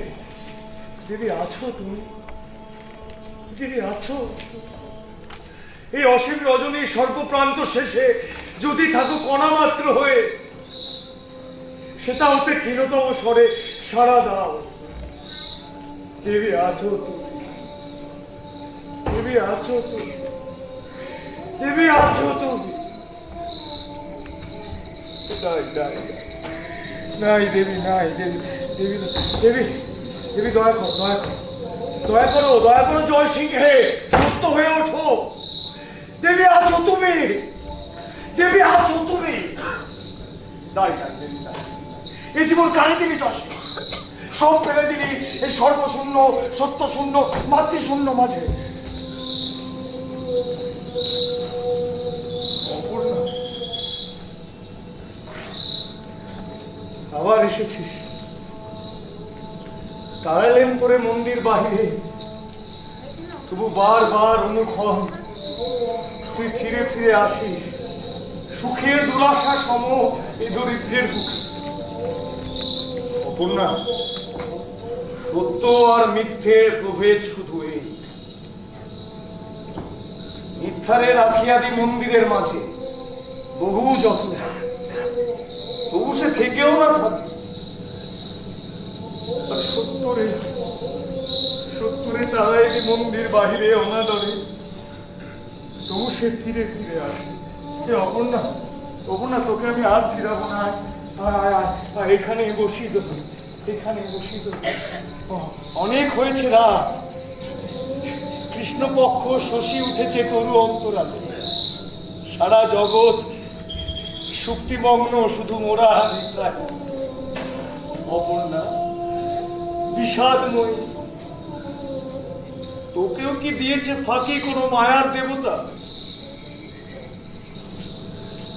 দেবী আছো তুমি? দেবী আছো? এই অসীম রজনীর সর্বপ্রান্ত শেষে যদি থাকো কণা মাত্র হয়ে, সেটা হতে ক্ষীণতম স্বরে সাড়া দাও। দেবী আছো তুমি? দেবী আছো তুমি? দেবী আছো তুমি? নাই, নাই, নাই দেবী, নাই দেবী, দেবী, দেবী, দেবী দয়া করো, দয়া করো, দয়া করো, দয়া করো। জয় সিংহে সত্য হয়ে ওঠো। দেবী আছো তুমি? দেবী আছো তুমি? নাই, নাই দেবী, নাই। এই জীবন কানে দিবি জয় সিংহ, সব ফেলে দিবি এই সর্বশূন্য, সত্য শূন্য, মাতৃশূন্য মাঝে। আবার এসেছিস, তাড়ালেন করে মন্দির বাহিরে, তবু বারবার অনুক্ষণ তুই ফিরে ফিরে আসিস, সুখের দুরাশা সম এই দরিদ্রের বুকে। অপর্ণা, সত্য আর মিথ্যের প্রভেদ শুধু এই। মিথ্যারে রাখিয়াদি মন্দিরের মাঝে বহু যত্ন, তবু সে থেকেও না থাকে। আর সত্তরে, সত্তরে তারাই মন্দির বাহিরে অনাদরে, তবু সে ফিরে ফিরে আসে। সে অপর্ণা, অপর্ণা, তোকে আমি আর ফিরাবো না। আর এখানে বসি দেবো, এখানে বসি দেবো। অনেক হয়েছে রাত, কৃষ্ণপক্ষ শশী উঠেছে তরু অন্তরালে। সারা জগৎ শুক্তিমগ্ন, শুধু মোরা নিদ্রায়। অপর্ণা, বিষাদময়ী, তোকেও কি দিয়েছে ফাঁকি কোনো মায়ার দেবতা?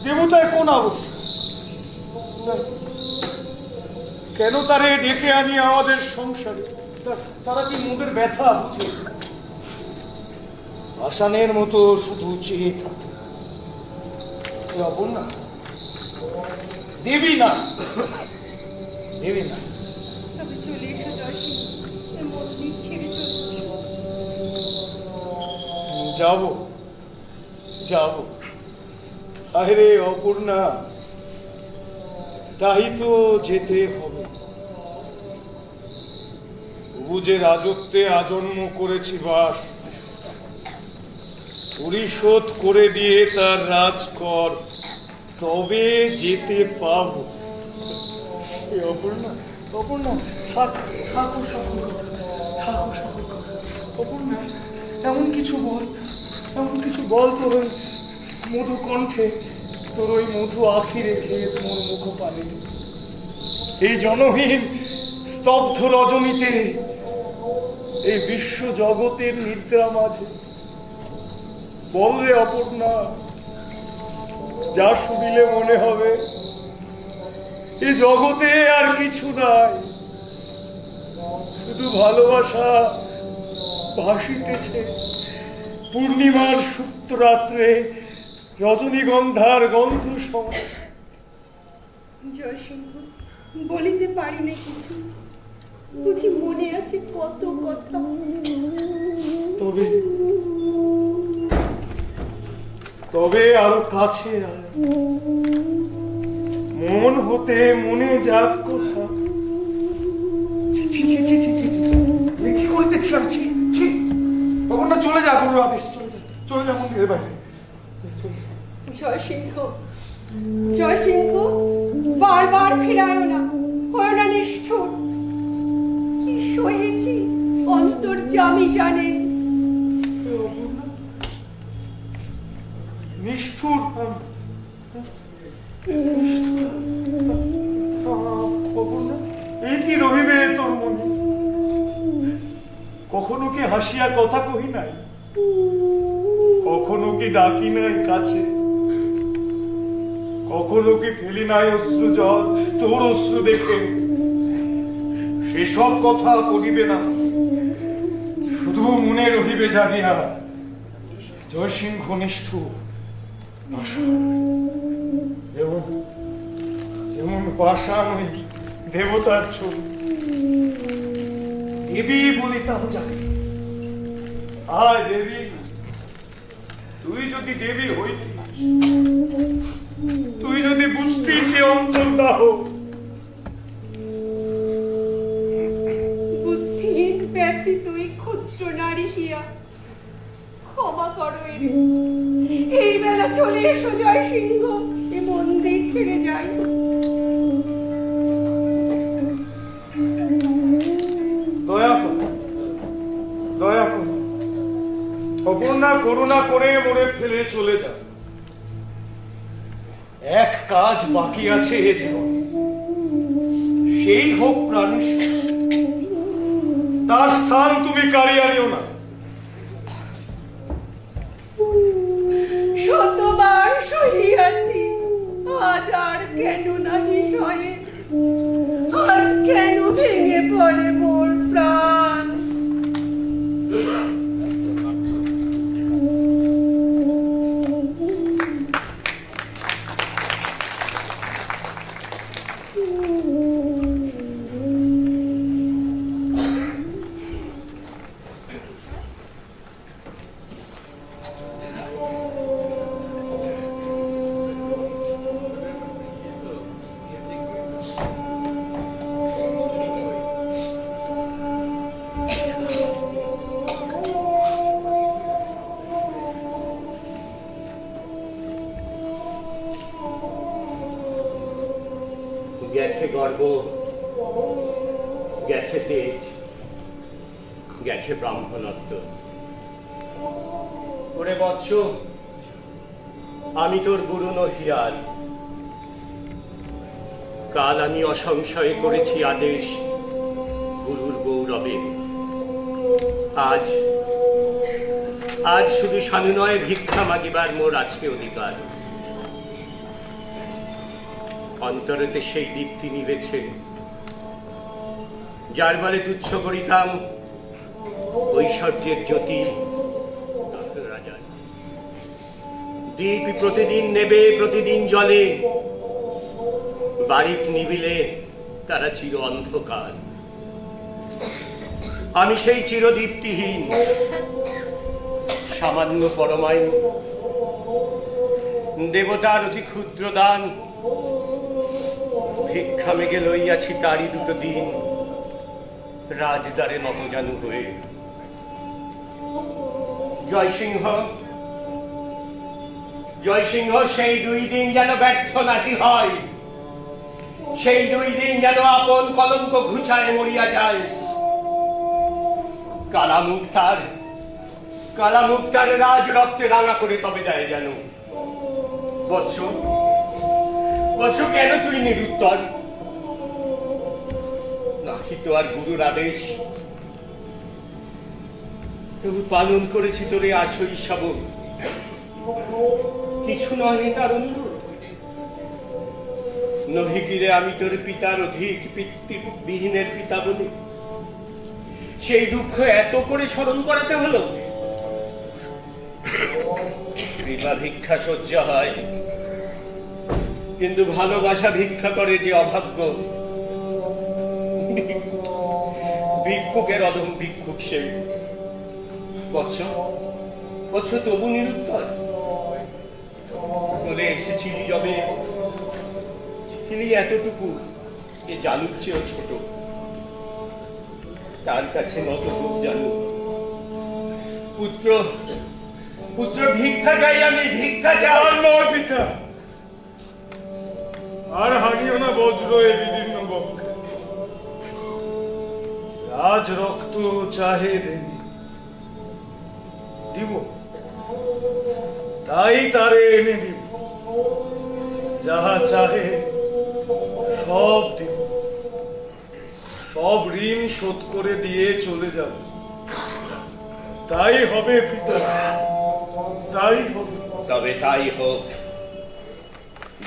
দেবতায় কোন আবশ্যক? কেন তারে ডেকে আনি আমাদের সংসারে? তারা কি মোদের ব্যথা বুঝে? আসানের মতো শুধু চেয়ে থাকে। অপর্ণা দেবী না, দেবী না। তবে চলে এসো জয়সিংহ, এ মন্দির ছেড়ে চলে এসো। যাব যাব। আরে অপর্ণা, তাই তো যেতে হবে। তবু যে রাজত্বে আজন্ম করেছি বাস, পরিশোধ করে দিয়ে তার রাজকর, তবে যেতে পাব। অপর্ণা, অপর্ণা, থাকো সকল কথা, থাকো সকল কথা। অপর্ণা, এমন কিছু বল, এমন কিছু বল তোর ওই মধু কণ্ঠে, তোর ওই মধু আখি রেখে তোর মুখ পানে। এই জনহীন স্তব্ধ রজনীতে, এই বিশ্ব জগতের নিদ্রা মাঝে বল রে অপর্ণা, যা শুনিলে মনে হবে এই জগতে আর কিছু নাই, শুধু ভালোবাসা ভাসিতেছে পূর্ণিমার সুপ্ত রাত্রে রজনীগন্ধার গন্ধ সময়। জয়সিংহ, বলিতে পারি না কিছু, বুঝি মনে আছে কত কথা। তবে তবে আরো কাছে আয়, মন হতে মনে যাক কথা। কি করিতেছিলাম? অপর্ণা, চলে যা, গুরুর আদেশ, চলে যা, চলে যা মন্দিরের বাইরে। জয়সিংহ, জয়সিংহ, বারবার ফিরায় না, হয় না নিষ্ঠুর। কি সহেছি অন্তর্যামী জানে। নিষ্ঠুর? এই কি রহিবে তোর মনে? কখনো কি হাসিয়া কথা কহি নাই? কখনো কি ডাকি নাই কাছে? কখনো কি ফেলি নাই অশ্রু জল তোর অশ্রু দেখে? সেসব কথা করিবে না, শুধু মনে রহিবে জানিয়া জয়সিংহ নিষ্ঠুর। এমন পাষাণ ওই দেবতার ছবি দেবী বলিতাম জানি। আয় দেবী, তুই যদি দেবী হইতি, তুই যদি বুঝতিস সে অন্তর্দাহ। বুদ্ধিহীন ব্যক্তি তুই, ক্ষুদ্র নারী হিয়া, ক্ষমা করো এরে। এই বেলা চলে এসো জয়সিংহ, এ মন্দির ছেড়ে যাই। দয়া করো, দয়া করো অপর্ণা, করুণা করে মরে ফেলে চলে যা। এক কাজ বাকি আছে এ জীবনে, সেই হোক প্রাণেশ্বর। তার স্থান তুমি কাড়িয়া নিও না। শতবার সহিয়াছি, আজ আর কেন নাহি সহে? আজ কেন ভেঙে পড়ে মোর প্রাণ? গেছে গর্ব, গেছে তেজ, গেছে ব্রাহ্মণত্ব। ওরে বৎস, আমি তোর গুরু নহিয়ার। কাল আমি অসংশয়ে করেছি আদেশ গুরুর গৌরবে। আজ আজ শুধু সানুনয় ভিক্ষা মাগিবার মোর আছে অধিকার। অন্তরেতে সেই দীপ্তি নিবেছে যার বলে তুচ্ছ করিতাম ঐশ্বর্যের জ্যোতি। রাজার দীপ প্রতিদিন নেবে, প্রতিদিন জলে, বাড়ির নিবিলে তারা চির অন্ধকার। আমি সেই চিরদীপ্তিহীন সামান্য পরমায়ু, দেবতার অতি ক্ষুদ্র দান, ভিক্ষা মেঘে লইয়াছি তারই দুটো দিন রাজদ্বারে নতজানু হয়ে। জয়সিংহ, জয়সিংহ, সেই 2 দিন যেন ব্যর্থ নাহি হয়, সেই 2 দিন যেন আপন কলঙ্ক ঘুচায় মরিয়া যায়। কালামুক্তার রাজ রক্তে রাঙা করে তবে দেয় যেন। বৎস, বৎস, কেন তুই নিরুত্তর? নাহি তো আর গুরুর আদেশ, তবু পালন করেছি তোরে আশই শাবক। কিছু নহে তার অনুরোধ, নহি গিরে আমি তোর পিতার অধিক পিতৃবিহীনের পিতা বলে সেই দুঃখ এত করে স্মরণ করাতে হলো। কৃপা ভিক্ষা সহ্য হয়, কিন্তু ভালোবাসা ভিক্ষা করে যে অভাগ্য। ভিক্ষুকের অধম ভিক্ষুক সেই। বৎস, বৎস, তবু নিরুত্তর। বলে এসেছিলি যবে, ছিলি এতটুকু, এ জানুর চেয়েও ছোট, তার কাছে নত খুব জানু। পুত্র, পুত্র, ভিক্ষা চাই আমি, ভিক্ষা চাই। নয় পিতা, আর হানিও না বজ্র এ বিদীর্ণ বক্ষে। রাজ রক্ত চাহে দেবী, দিব, তাই তারে এনে দিব। যাহা চাহে সব দিব, সব ঋণ শোধ করে দিয়ে চলে যাব। তাই হবে পিতা, তাই হবে। তবে তাই হোক।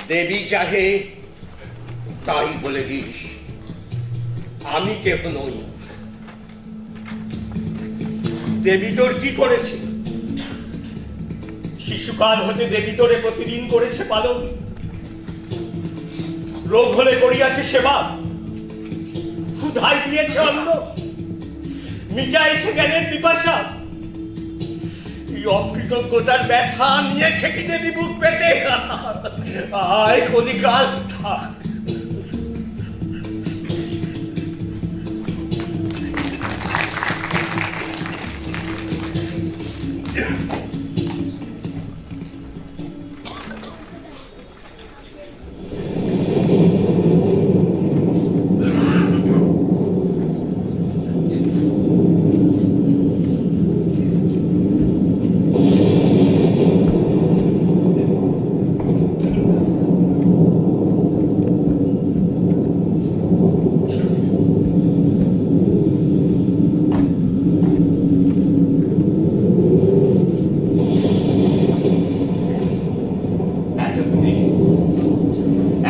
দেবী চাহে তাই বলে দিস, আমি কেহ নই। দেবী তোর কি করেছে? শিশুকাল হতে দেবী তোরে প্রতিদিন করেছে পালন, রোগ হলে করিয়াছে সেবা, ক্ষুধায় দিয়েছে অন্ন, মিটাইছে জ্ঞানের পিপাসা। এই অকৃতজ্ঞতার ব্যথা নিয়েছে কি দেবী বুক পেতে? আয় কলিকাল থাক।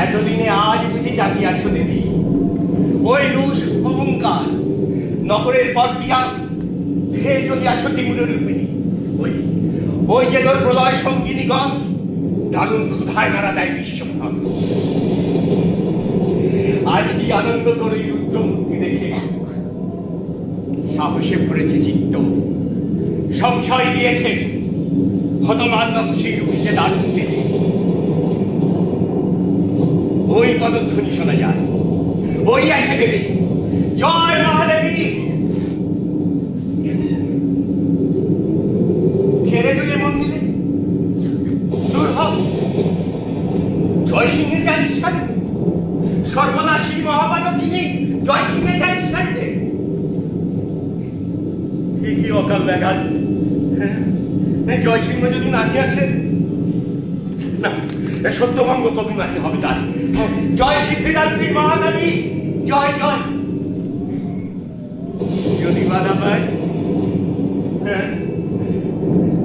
এতদিনে আজ বুঝি জাগিয়াছ দেবী। ওই রুশ অহংকার নগরের পর দিয়া ধেয়ে চলিয়াছ তিমুরের রূপিণী। ওই যে তোর প্রলয় সঙ্গিনীগণ দারুণ ক্ষুধায় নাড়া দেয় বিশ্বভাগ। আজ কি আনন্দ তোর এই রুদ্রমূর্তি দেখে, সাহসে ভরেছে চিত্ত, সংশয় দিয়েছে হতমান্য খুশির উঠছে দারুণ দেহে। ওই পদধ্বনি শোনা যায়, ওই আসে দেবী, জয় মহাদেবী। ঘেরে তুলে মন্দিরে দূর হও, জয় সিংহে জানিস ছাড়িতে, সর্বনাশী মহাপাতকিনী জয় সিংহে জানিস ছাড়িতে। কি অকাল ব্যাঘাত! জয় সিংহ যদি নাহি আসে, না, সত্যভঙ্গ কবি মানি হবে তার। জয় সিদ্ধিদাত্রী মহাকালী, জয় জয়। যদি বাধা পায়,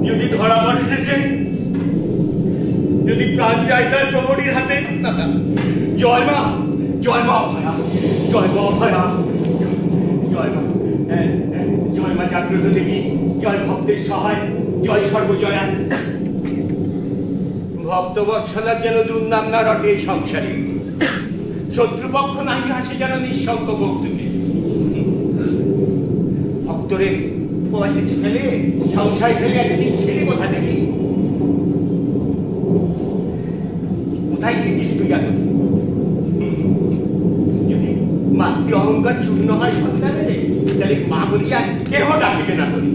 যদি ধরা পড়ে এসেছে, যদি প্রাণ যায় তার প্রহরীর হাতে। জয় মা, জয় মা অভয়া, জয় মা অভয়া, জয় মা, জয় মা জাগ্রত দেবী, জয় ভক্তের সহায়, জয় সর্বজয়া। ভক্তবৎসলা যেন দুর্নাম না রটে এই সংসারে, শত্রুপক্ষ নাহি হাসে যেন নিঃসঙ্গ ভক্তকে। ভক্তরে পয়সা ফেলে সংসার ফেলে একদিন ছেলে কোথা থেকে? কোথায় থাকিস তুই এত? যদি মাতৃ অহংকার চূর্ণ হয় সন্তানে, তাহলে মা বলিয়া কেহ ডাকিবে না করি।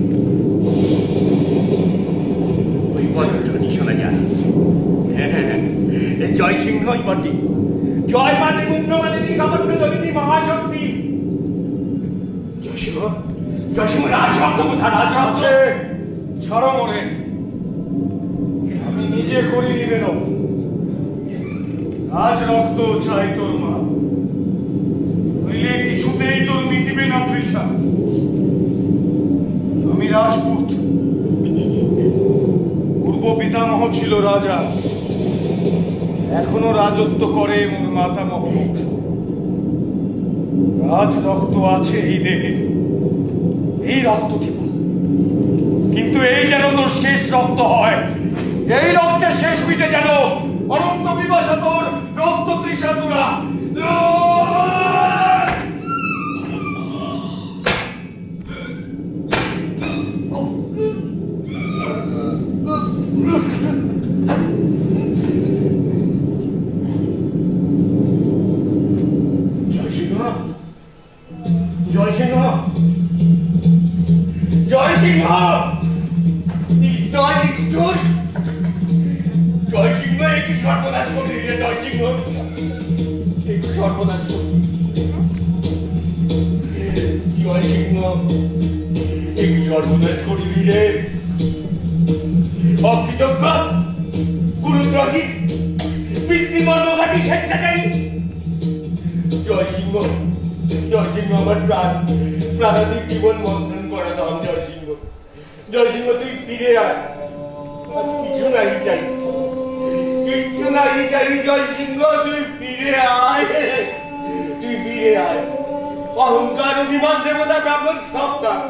ওই পদধ্বনি শোনা যায়। জয় সিংহই বটে, জয় মানে পুণ্যমালিনী কামণ্য দলিনী মহাশক্তি। জয় সিংহ, জয় সিংহ রাজরক্ত কোথা? রাজরক্ত আছে, ছাড়ো মনে, আমি নিজে করি নিবেদন। আজ রক্ত চাই তোর মা, নইলে কিছুতেই তোর মিটিবে না তৃষা। আমি রাজপুত, পূর্ব পিতামহ ছিল রাজা, এখনো রাজত্ব করে মোর মাতামহ বংশ। রাজ রক্ত আছে এই দেহে, এই রক্ত দিব, কিন্তু এই যেন তোর শেষ রক্ত হয়। এই রক্তের শেষ মিটে যেন অনন্ত বিবাসা তোর রক্ত তৃষা তোরা। জয় সিংহ, জয় সিংহ, জয় নিষ্ঠুর, জয় সিংহ, একটু সর্বনাশ করলি রে জয় সিংহ, একটু সর্বনাশ করলি। জয় সিংহ, একটু সর্বনাশ করলি রে। অকৃতজ্ঞ, গুরুদ্রোহী, পিতৃমর্মঘাতী স্বেচ্ছাচারী। জয় সিংহ, জয় সিংহ, আমার প্রাণাধিক জীবন মন্থন করা দাম। জয় সিংহ, জয় সিংহ, তুই ফিরে আয়। কিছু নাই চাই, কিচ্ছু নাই চাই। জয় সিংহ, তুই ফিরে আয়, তুই ফিরে আয়। অহংকার, অভিমান, দেবতা, ব্রাহ্মণ সব থাক,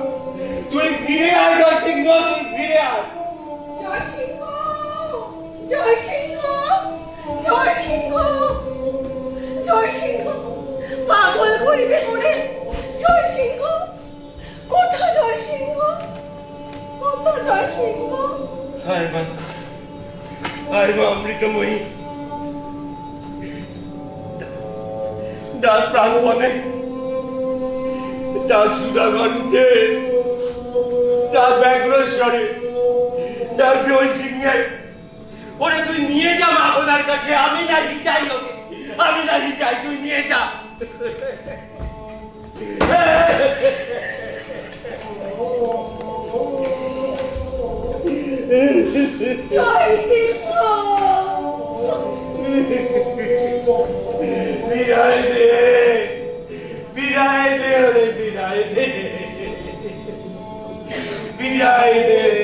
তুই ফিরে আয়। জয় সিংহ, তুই ফিরে আয়। জয় সিংহ, জয় সিংহ, জয় সিংহ, জয় সিংহ, পাগল করিবে মনে। জয় সিংহ, কোথা জয় সিংহ, কোথা জয় সিংহ? হায় মা, হায় মা অমৃতময়ী, ডাক প্রাণপণে, ডাক সুধাকণ্ঠে, ডাক ব্যাঘ্রস্বরে, ডাক জয় সিংহে। ওরে তুই নিয়ে যা মা ওনার কাছে। আমি নাহি চাই ওকে, আমি নাহি চাই, তুই নিয়ে যা। জয় সিংহ, বিদায় দে, বিদায় দে, ওরে বিদায় দে, বিদায় দে।